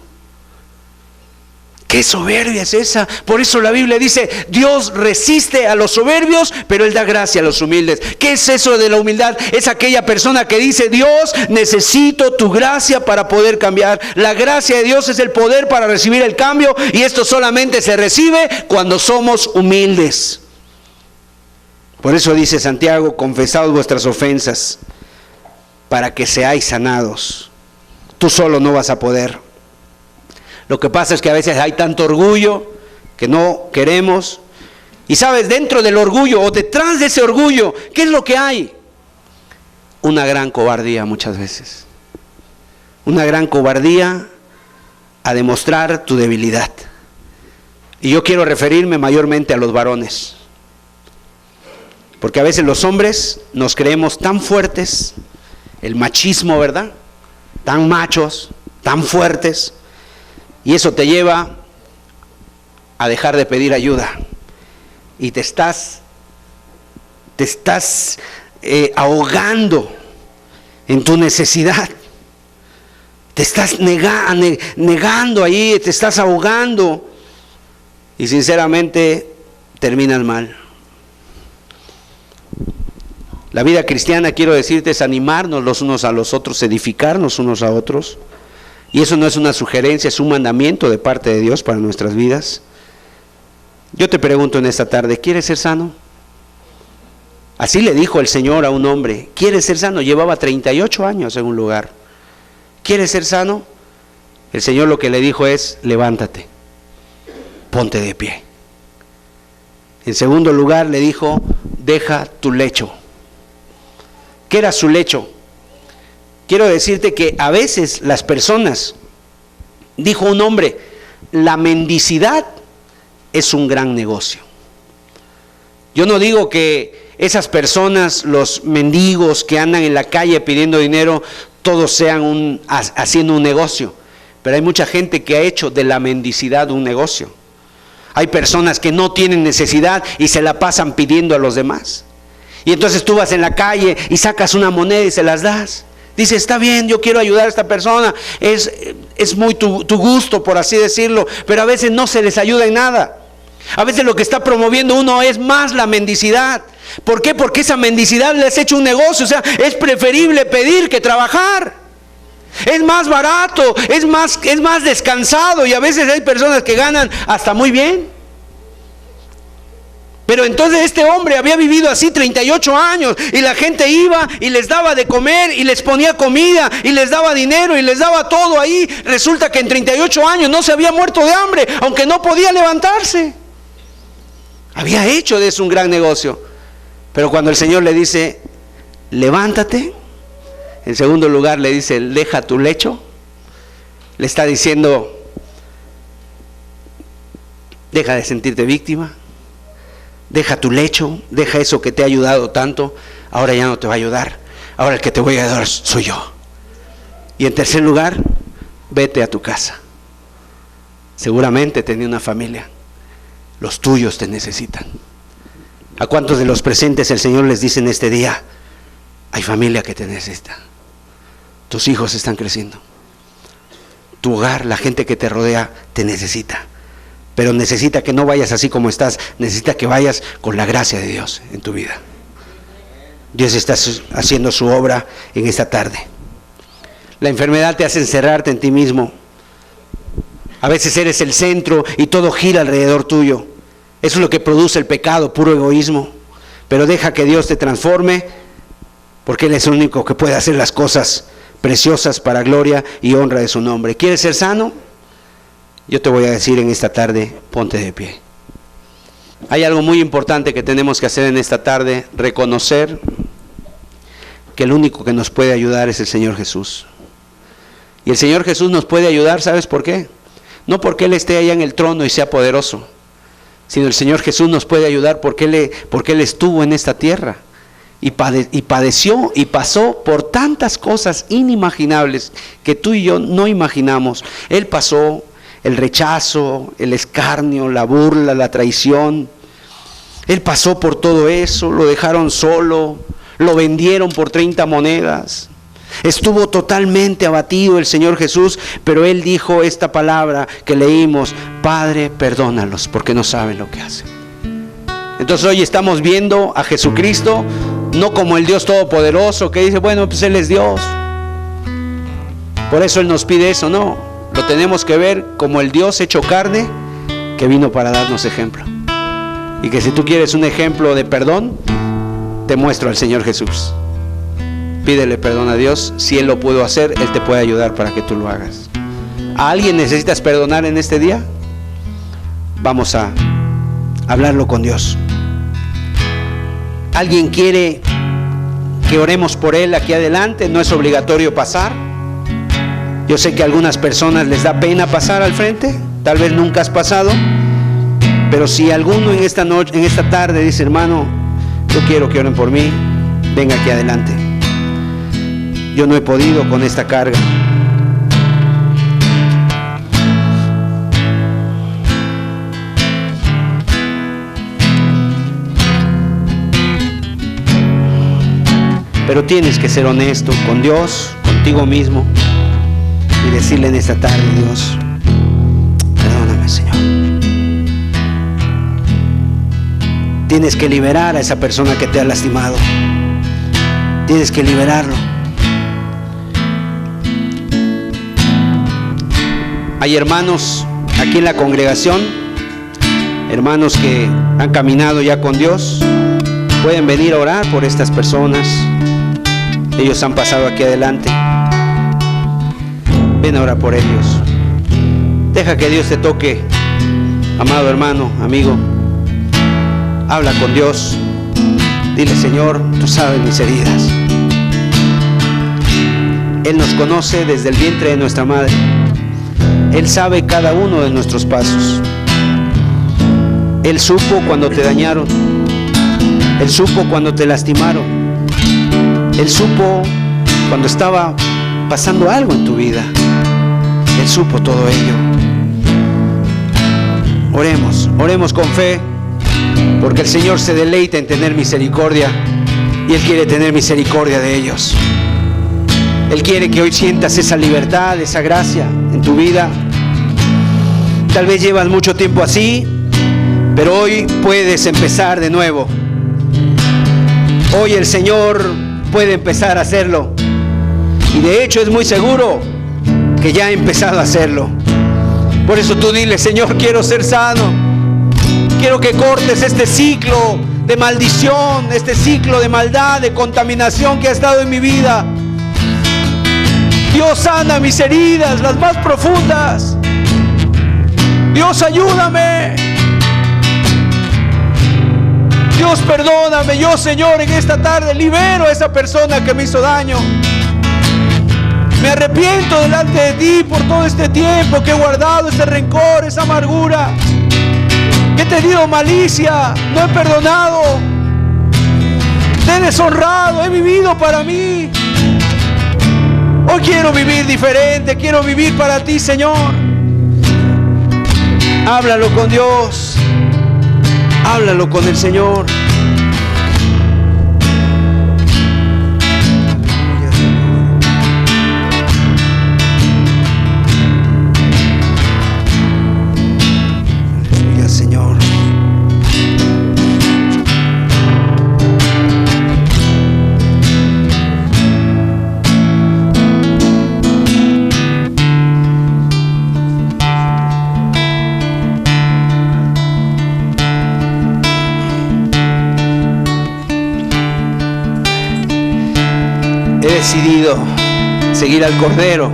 [SPEAKER 1] ¿Qué soberbia es esa? Por eso la Biblia dice, Dios resiste a los soberbios, pero Él da gracia a los humildes. ¿Qué es eso de la humildad? Es aquella persona que dice, Dios, necesito tu gracia para poder cambiar. La gracia de Dios es el poder para recibir el cambio, y esto solamente se recibe cuando somos humildes. Por eso dice Santiago, confesaos vuestras ofensas para que seáis sanados. Tú solo no vas a poder. Lo que pasa es que a veces hay tanto orgullo que no queremos. Y sabes, dentro del orgullo o detrás de ese orgullo, ¿qué es lo que hay? Una gran cobardía muchas veces. Una gran cobardía a demostrar tu debilidad. Y yo quiero referirme mayormente a los varones. Porque a veces los hombres nos creemos tan fuertes, el machismo, ¿verdad? Tan machos, tan fuertes. Y eso te lleva a dejar de pedir ayuda. Y te estás ahogando en tu necesidad. Te estás negando ahí, te estás ahogando. Y sinceramente terminas mal. La vida cristiana, quiero decirte, es animarnos los unos a los otros, edificarnos unos a otros. Y eso no es una sugerencia, es un mandamiento de parte de Dios para nuestras vidas. Yo te pregunto en esta tarde, ¿quieres ser sano? Así le dijo el Señor a un hombre, ¿quieres ser sano? Llevaba 38 años en un lugar. ¿Quieres ser sano? El Señor lo que le dijo es, levántate, ponte de pie. En segundo lugar le dijo, deja tu lecho. ¿Qué era su lecho? Quiero decirte que a veces las personas, dijo un hombre, la mendicidad es un gran negocio. Yo no digo que esas personas, los mendigos que andan en la calle pidiendo dinero, todos sean haciendo un negocio. Pero hay mucha gente que ha hecho de la mendicidad un negocio. Hay personas que no tienen necesidad y se la pasan pidiendo a los demás. Y entonces tú vas en la calle y sacas una moneda y se las das. Dice, está bien, yo quiero ayudar a esta persona, es muy tu gusto, por así decirlo, pero a veces no se les ayuda en nada. A veces lo que está promoviendo uno es más la mendicidad. ¿Por qué? Porque esa mendicidad les ha hecho un negocio, o sea, es preferible pedir que trabajar. Es más barato, es más descansado, y a veces hay personas que ganan hasta muy bien. Pero entonces este hombre había vivido así 38 años y la gente iba y les daba de comer y les ponía comida y les daba dinero y les daba todo ahí. Resulta que en 38 años no se había muerto de hambre, aunque no podía levantarse. Había hecho de eso un gran negocio. Pero cuando el Señor le dice, levántate, en segundo lugar le dice, deja tu lecho, le está diciendo, deja de sentirte víctima. Deja tu lecho, deja eso que te ha ayudado tanto, ahora ya no te va a ayudar, ahora el que te voy a ayudar soy yo. Y en tercer lugar, vete a tu casa. Seguramente tenía una familia, los tuyos te necesitan. ¿A cuántos de los presentes el Señor les dice en este día: hay familia que te necesita, tus hijos están creciendo, tu hogar, la gente que te rodea te necesita, pero necesita que no vayas así como estás, necesita que vayas con la gracia de Dios en tu vida? Dios está haciendo su obra en esta tarde. La enfermedad te hace encerrarte en ti mismo. A veces eres el centro y todo gira alrededor tuyo. Eso es lo que produce el pecado, puro egoísmo. Pero deja que Dios te transforme, porque Él es el único que puede hacer las cosas preciosas para gloria y honra de su nombre. ¿Quieres ser sano? Yo te voy a decir en esta tarde: ponte de pie. Hay algo muy importante que tenemos que hacer en esta tarde: reconocer que el único que nos puede ayudar es el Señor Jesús. Y el Señor Jesús nos puede ayudar, ¿sabes por qué? No porque Él esté allá en el trono y sea poderoso, sino el Señor Jesús nos puede ayudar porque Él estuvo en esta tierra y padeció y pasó por tantas cosas inimaginables que tú y yo no imaginamos. Él pasó el rechazo, el escarnio, la burla, la traición. Él pasó por todo eso, lo dejaron solo, lo vendieron por 30 monedas. Estuvo totalmente abatido el Señor Jesús, pero Él dijo esta palabra que leímos: Padre, perdónalos porque no saben lo que hacen. Entonces hoy estamos viendo a Jesucristo no como el Dios todopoderoso que dice: bueno, pues Él es Dios, por eso Él nos pide eso. No, lo tenemos que ver como el Dios hecho carne que vino para darnos ejemplo. Y que si tú quieres un ejemplo de perdón, te muestro al Señor Jesús. Pídele perdón a Dios. Si Él lo pudo hacer, Él te puede ayudar para que tú lo hagas. ¿A alguien necesitas perdonar en este día? Vamos a hablarlo con Dios. ¿Alguien quiere que oremos por él aquí adelante? No es obligatorio pasar. Yo sé que a algunas personas les da pena pasar al frente. Tal vez nunca has pasado. Pero si alguno en esta noche, en esta tarde dice: hermano, yo quiero que oren por mí, venga aquí adelante. Yo no he podido con esta carga. Pero tienes que ser honesto con Dios, contigo mismo, y decirle en esta tarde: Dios, perdóname, Señor. Tienes que liberar a esa persona que te ha lastimado. Tienes que liberarlo. Hay hermanos aquí en la congregación, hermanos que han caminado ya con Dios. Pueden venir a orar por estas personas. Ellos han pasado aquí adelante. Ven a orar por ellos. Deja que Dios te toque, amado hermano, amigo. Habla con Dios. Dile: Señor, tú sabes mis heridas. Él nos conoce desde el vientre de nuestra madre. Él sabe cada uno de nuestros pasos. Él supo cuando te dañaron. Él supo cuando te lastimaron. Él supo cuando estaba pasando algo en tu vida. Él supo todo ello. Oremos con fe, porque el Señor se deleita en tener misericordia y Él quiere tener misericordia de ellos. Él quiere que hoy sientas esa libertad, esa gracia en tu vida. Tal vez llevas mucho tiempo así, pero hoy puedes empezar de nuevo. Hoy el Señor puede empezar a hacerlo. Y de hecho es muy seguro que ya ha empezado a hacerlo. Por eso tú dile: Señor, quiero ser sano. Quiero que cortes este ciclo de maldición, este ciclo de maldad, de contaminación que ha estado en mi vida. Dios, sana mis heridas, las más profundas. Dios, ayúdame. Dios, perdóname. Yo, Señor, en esta tarde libero a esa persona que me hizo daño. Me arrepiento delante de ti por todo este tiempo que he guardado ese rencor, esa amargura, que he tenido malicia, no he perdonado, te he deshonrado, he vivido para mí. Hoy quiero vivir diferente, quiero vivir para ti, Señor. Háblalo con Dios, háblalo con el Señor. decidido seguir al Cordero,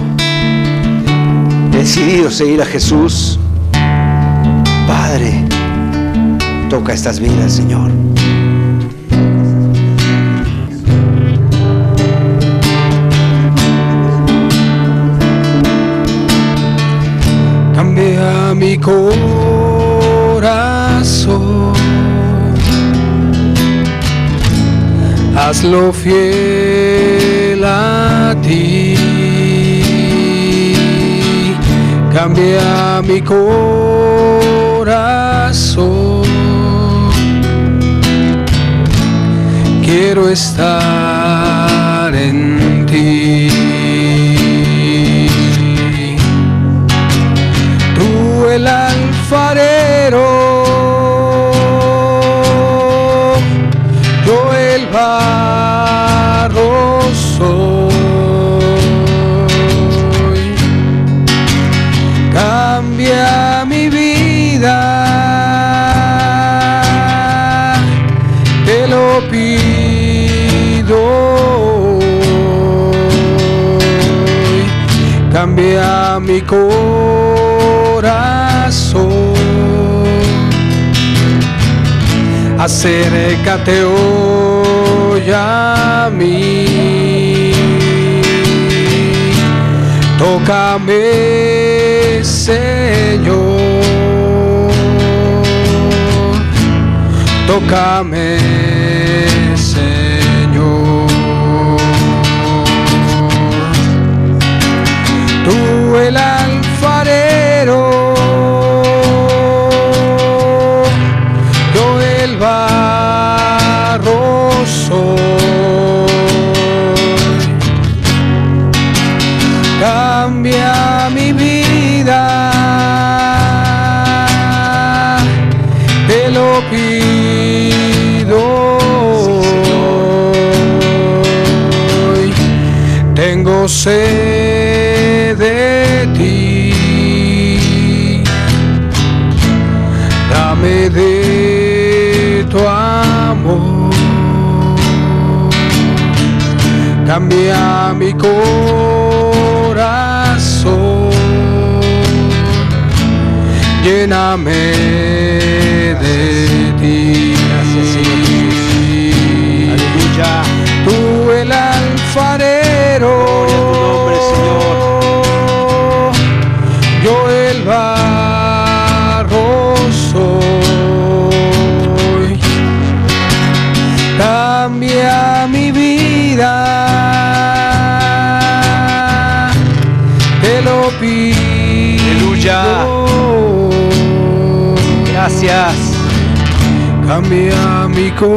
[SPEAKER 1] he decidido seguir a Jesús, Padre, toca estas vidas, Señor.
[SPEAKER 2] Cambia mi corazón, hazlo fiel a ti. Cambia mi corazón, quiero estar en ti. Tú el alfarero, yo el barro soy. Cambia mi vida, te lo pido. Cambia mi corazón, acércate hoy a mí, tócame, Señor, tócame, Señor. Tú el alfarero, yo el barro soy. Cambia mi vida, te lo pido. Tengo sed de ti, dame de tu amor. Cambia mi corazón, lléname de ti.
[SPEAKER 1] Gracias, Señor Jesús. Aleluya.
[SPEAKER 2] Tú el alfarero,
[SPEAKER 1] gloria a tu nombre, Señor.
[SPEAKER 2] yo el barro soy. Cambia mi vida, te lo pido.
[SPEAKER 1] Aleluya. Gracias.
[SPEAKER 2] Cambia mi corazón,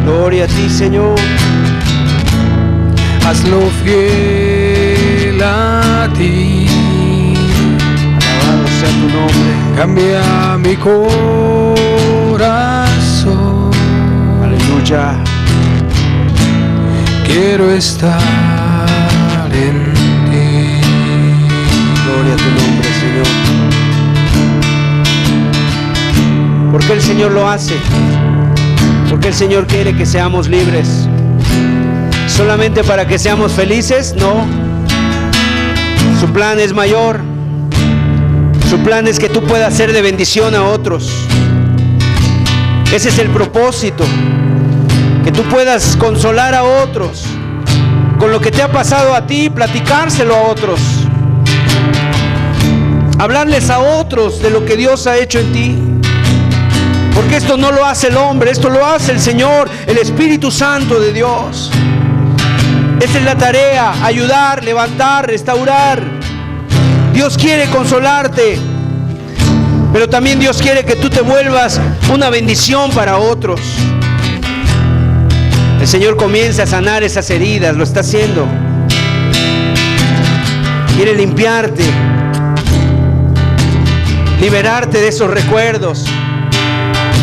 [SPEAKER 1] Gloria a ti, Señor.
[SPEAKER 2] hazlo fiel a ti.
[SPEAKER 1] Alabado sea tu nombre.
[SPEAKER 2] Cambia mi corazón,
[SPEAKER 1] Aleluya.
[SPEAKER 2] quiero estar en ti.
[SPEAKER 1] Gloria a tu nombre, Señor. ¿Por qué el Señor lo hace? Porque el Señor quiere que seamos libres. ¿Solamente para que seamos felices? No. Su plan es mayor. Su plan es que tú puedas ser de bendición a otros. Ese es el propósito. Que tú puedas consolar a otros con lo que te ha pasado a ti, platicárselo a otros. Hablarles a otros de lo que Dios ha hecho en ti. Porque esto no lo hace el hombre, esto lo hace el Señor, el Espíritu Santo de Dios. Esa es la tarea, ayudar, levantar, restaurar. Dios quiere consolarte, pero también Dios quiere que tú te vuelvas una bendición para otros. El Señor comienza a sanar esas heridas, lo está haciendo. Quiere limpiarte, liberarte de esos recuerdos.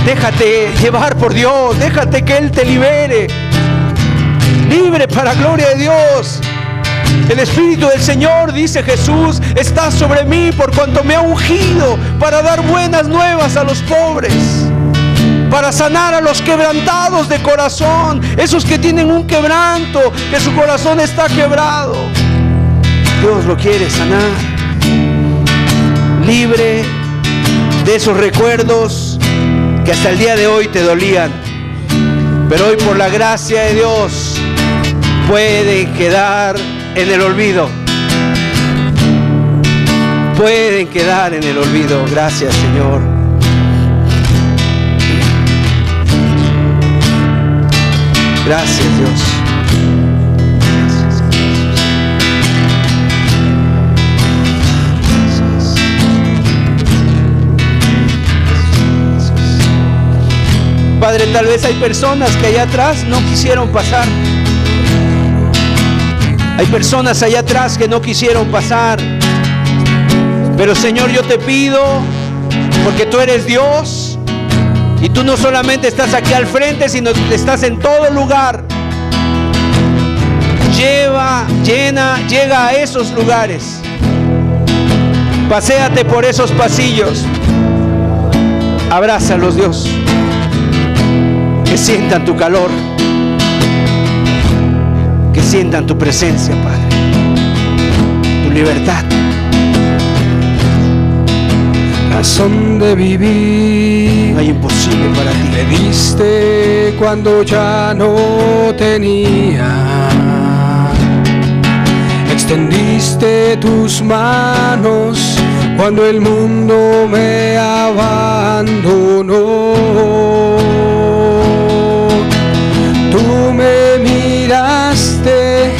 [SPEAKER 1] Déjate llevar por Dios, déjate que Él te libere. Libre para gloria de Dios. El Espíritu del Señor, dice Jesús, está sobre mí por cuanto me ha ungido para dar buenas nuevas a los pobres. para sanar a los quebrantados de corazón, esos que tienen un quebranto, que su corazón está quebrado. Dios lo quiere sanar, libre de esos recuerdos que hasta el día de hoy te dolían, pero hoy por la gracia de Dios pueden quedar en el olvido. Pueden quedar en el olvido. Gracias, Señor. Gracias, Dios. Padre, tal vez hay personas que allá atrás no quisieron pasar. Hay personas allá atrás que no quisieron pasar. Pero Señor, yo te pido, porque tú eres Dios, y tú no solamente estás aquí al frente, sino que estás en todo lugar. Llega a esos lugares. Paséate por esos pasillos. Abrázalos, Dios. Que sientan tu calor. Que sientan tu presencia, Padre. Tu libertad.
[SPEAKER 2] Razón de vivir,
[SPEAKER 1] no hay imposible para ti.
[SPEAKER 2] Me diste cuando ya no tenía, extendiste tus manos cuando el mundo me abandonó. Tú me miraste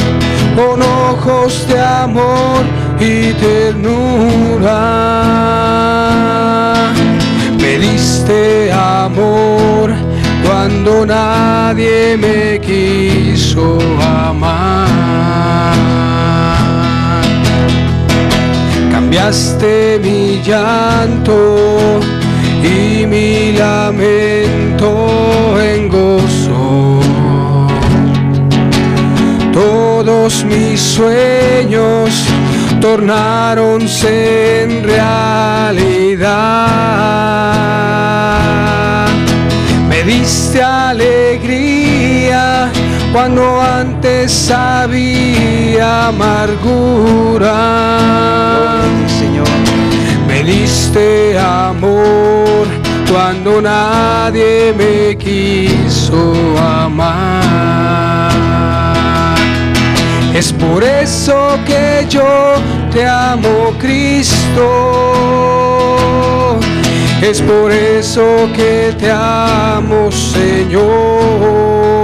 [SPEAKER 2] con ojos de amor y ternura, me diste amor cuando nadie me quiso amar. Cambiaste mi llanto y mi lamento en gozo. Todos mis sueños tornáronse en realidad. Me diste alegría cuando antes había amargura.
[SPEAKER 1] Señor.
[SPEAKER 2] Me diste amor cuando nadie me quiso amar. Es por eso que yo te amo, Cristo. Es por eso que te amo, Señor.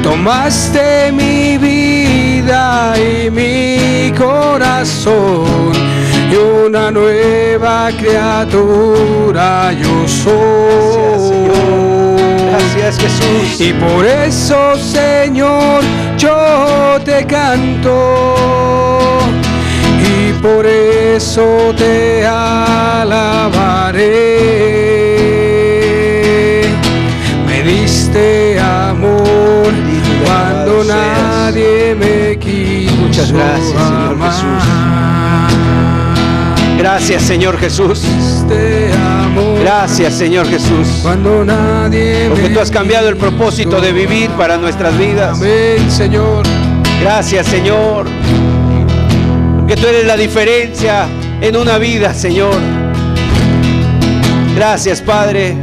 [SPEAKER 2] Tomaste mi vida y mi corazón, y una nueva criatura yo soy.
[SPEAKER 1] Gracias, Jesús.
[SPEAKER 2] Y por eso, Señor, yo te canto, y por eso te alabaré. Me diste amor cuando nadie me quiso.
[SPEAKER 1] Muchas gracias, Señor Jesús. Gracias, Señor Jesús. Gracias, Señor Jesús.
[SPEAKER 2] Cuando nadie
[SPEAKER 1] porque tú has cambiado el propósito de vivir para nuestras vidas.
[SPEAKER 2] Amén, Señor.
[SPEAKER 1] Gracias, Señor. Porque tú eres la diferencia en una vida, Señor. Gracias, Padre.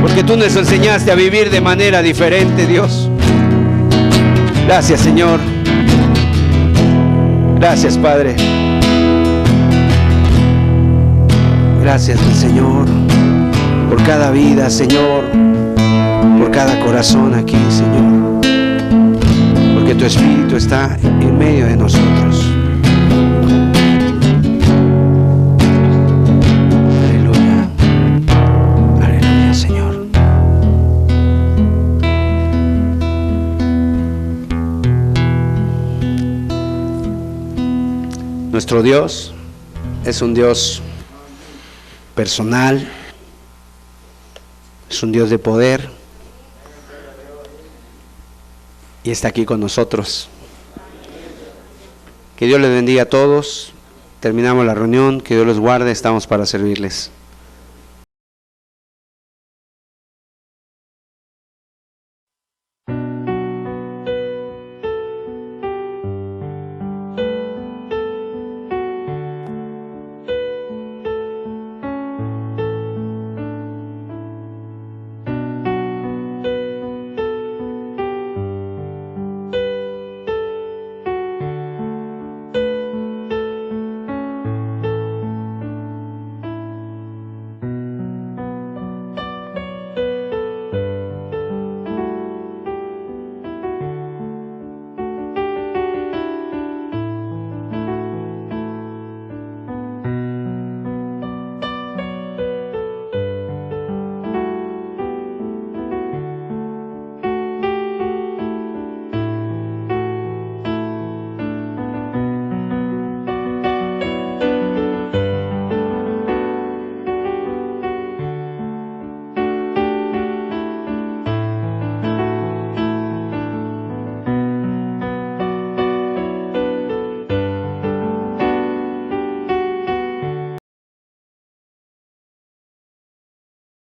[SPEAKER 1] Porque tú nos enseñaste a vivir de manera diferente, Dios. Gracias, Señor. Gracias, Padre. Gracias, mi Señor, por cada vida, Señor, por cada corazón aquí, Señor, porque tu Espíritu está en medio de nosotros. Aleluya, aleluya, Señor. Nuestro Dios es un Dios personal, es un Dios de poder y está aquí con nosotros. Que Dios les bendiga a todos. Terminamos la reunión, que Dios los guarde, estamos para servirles.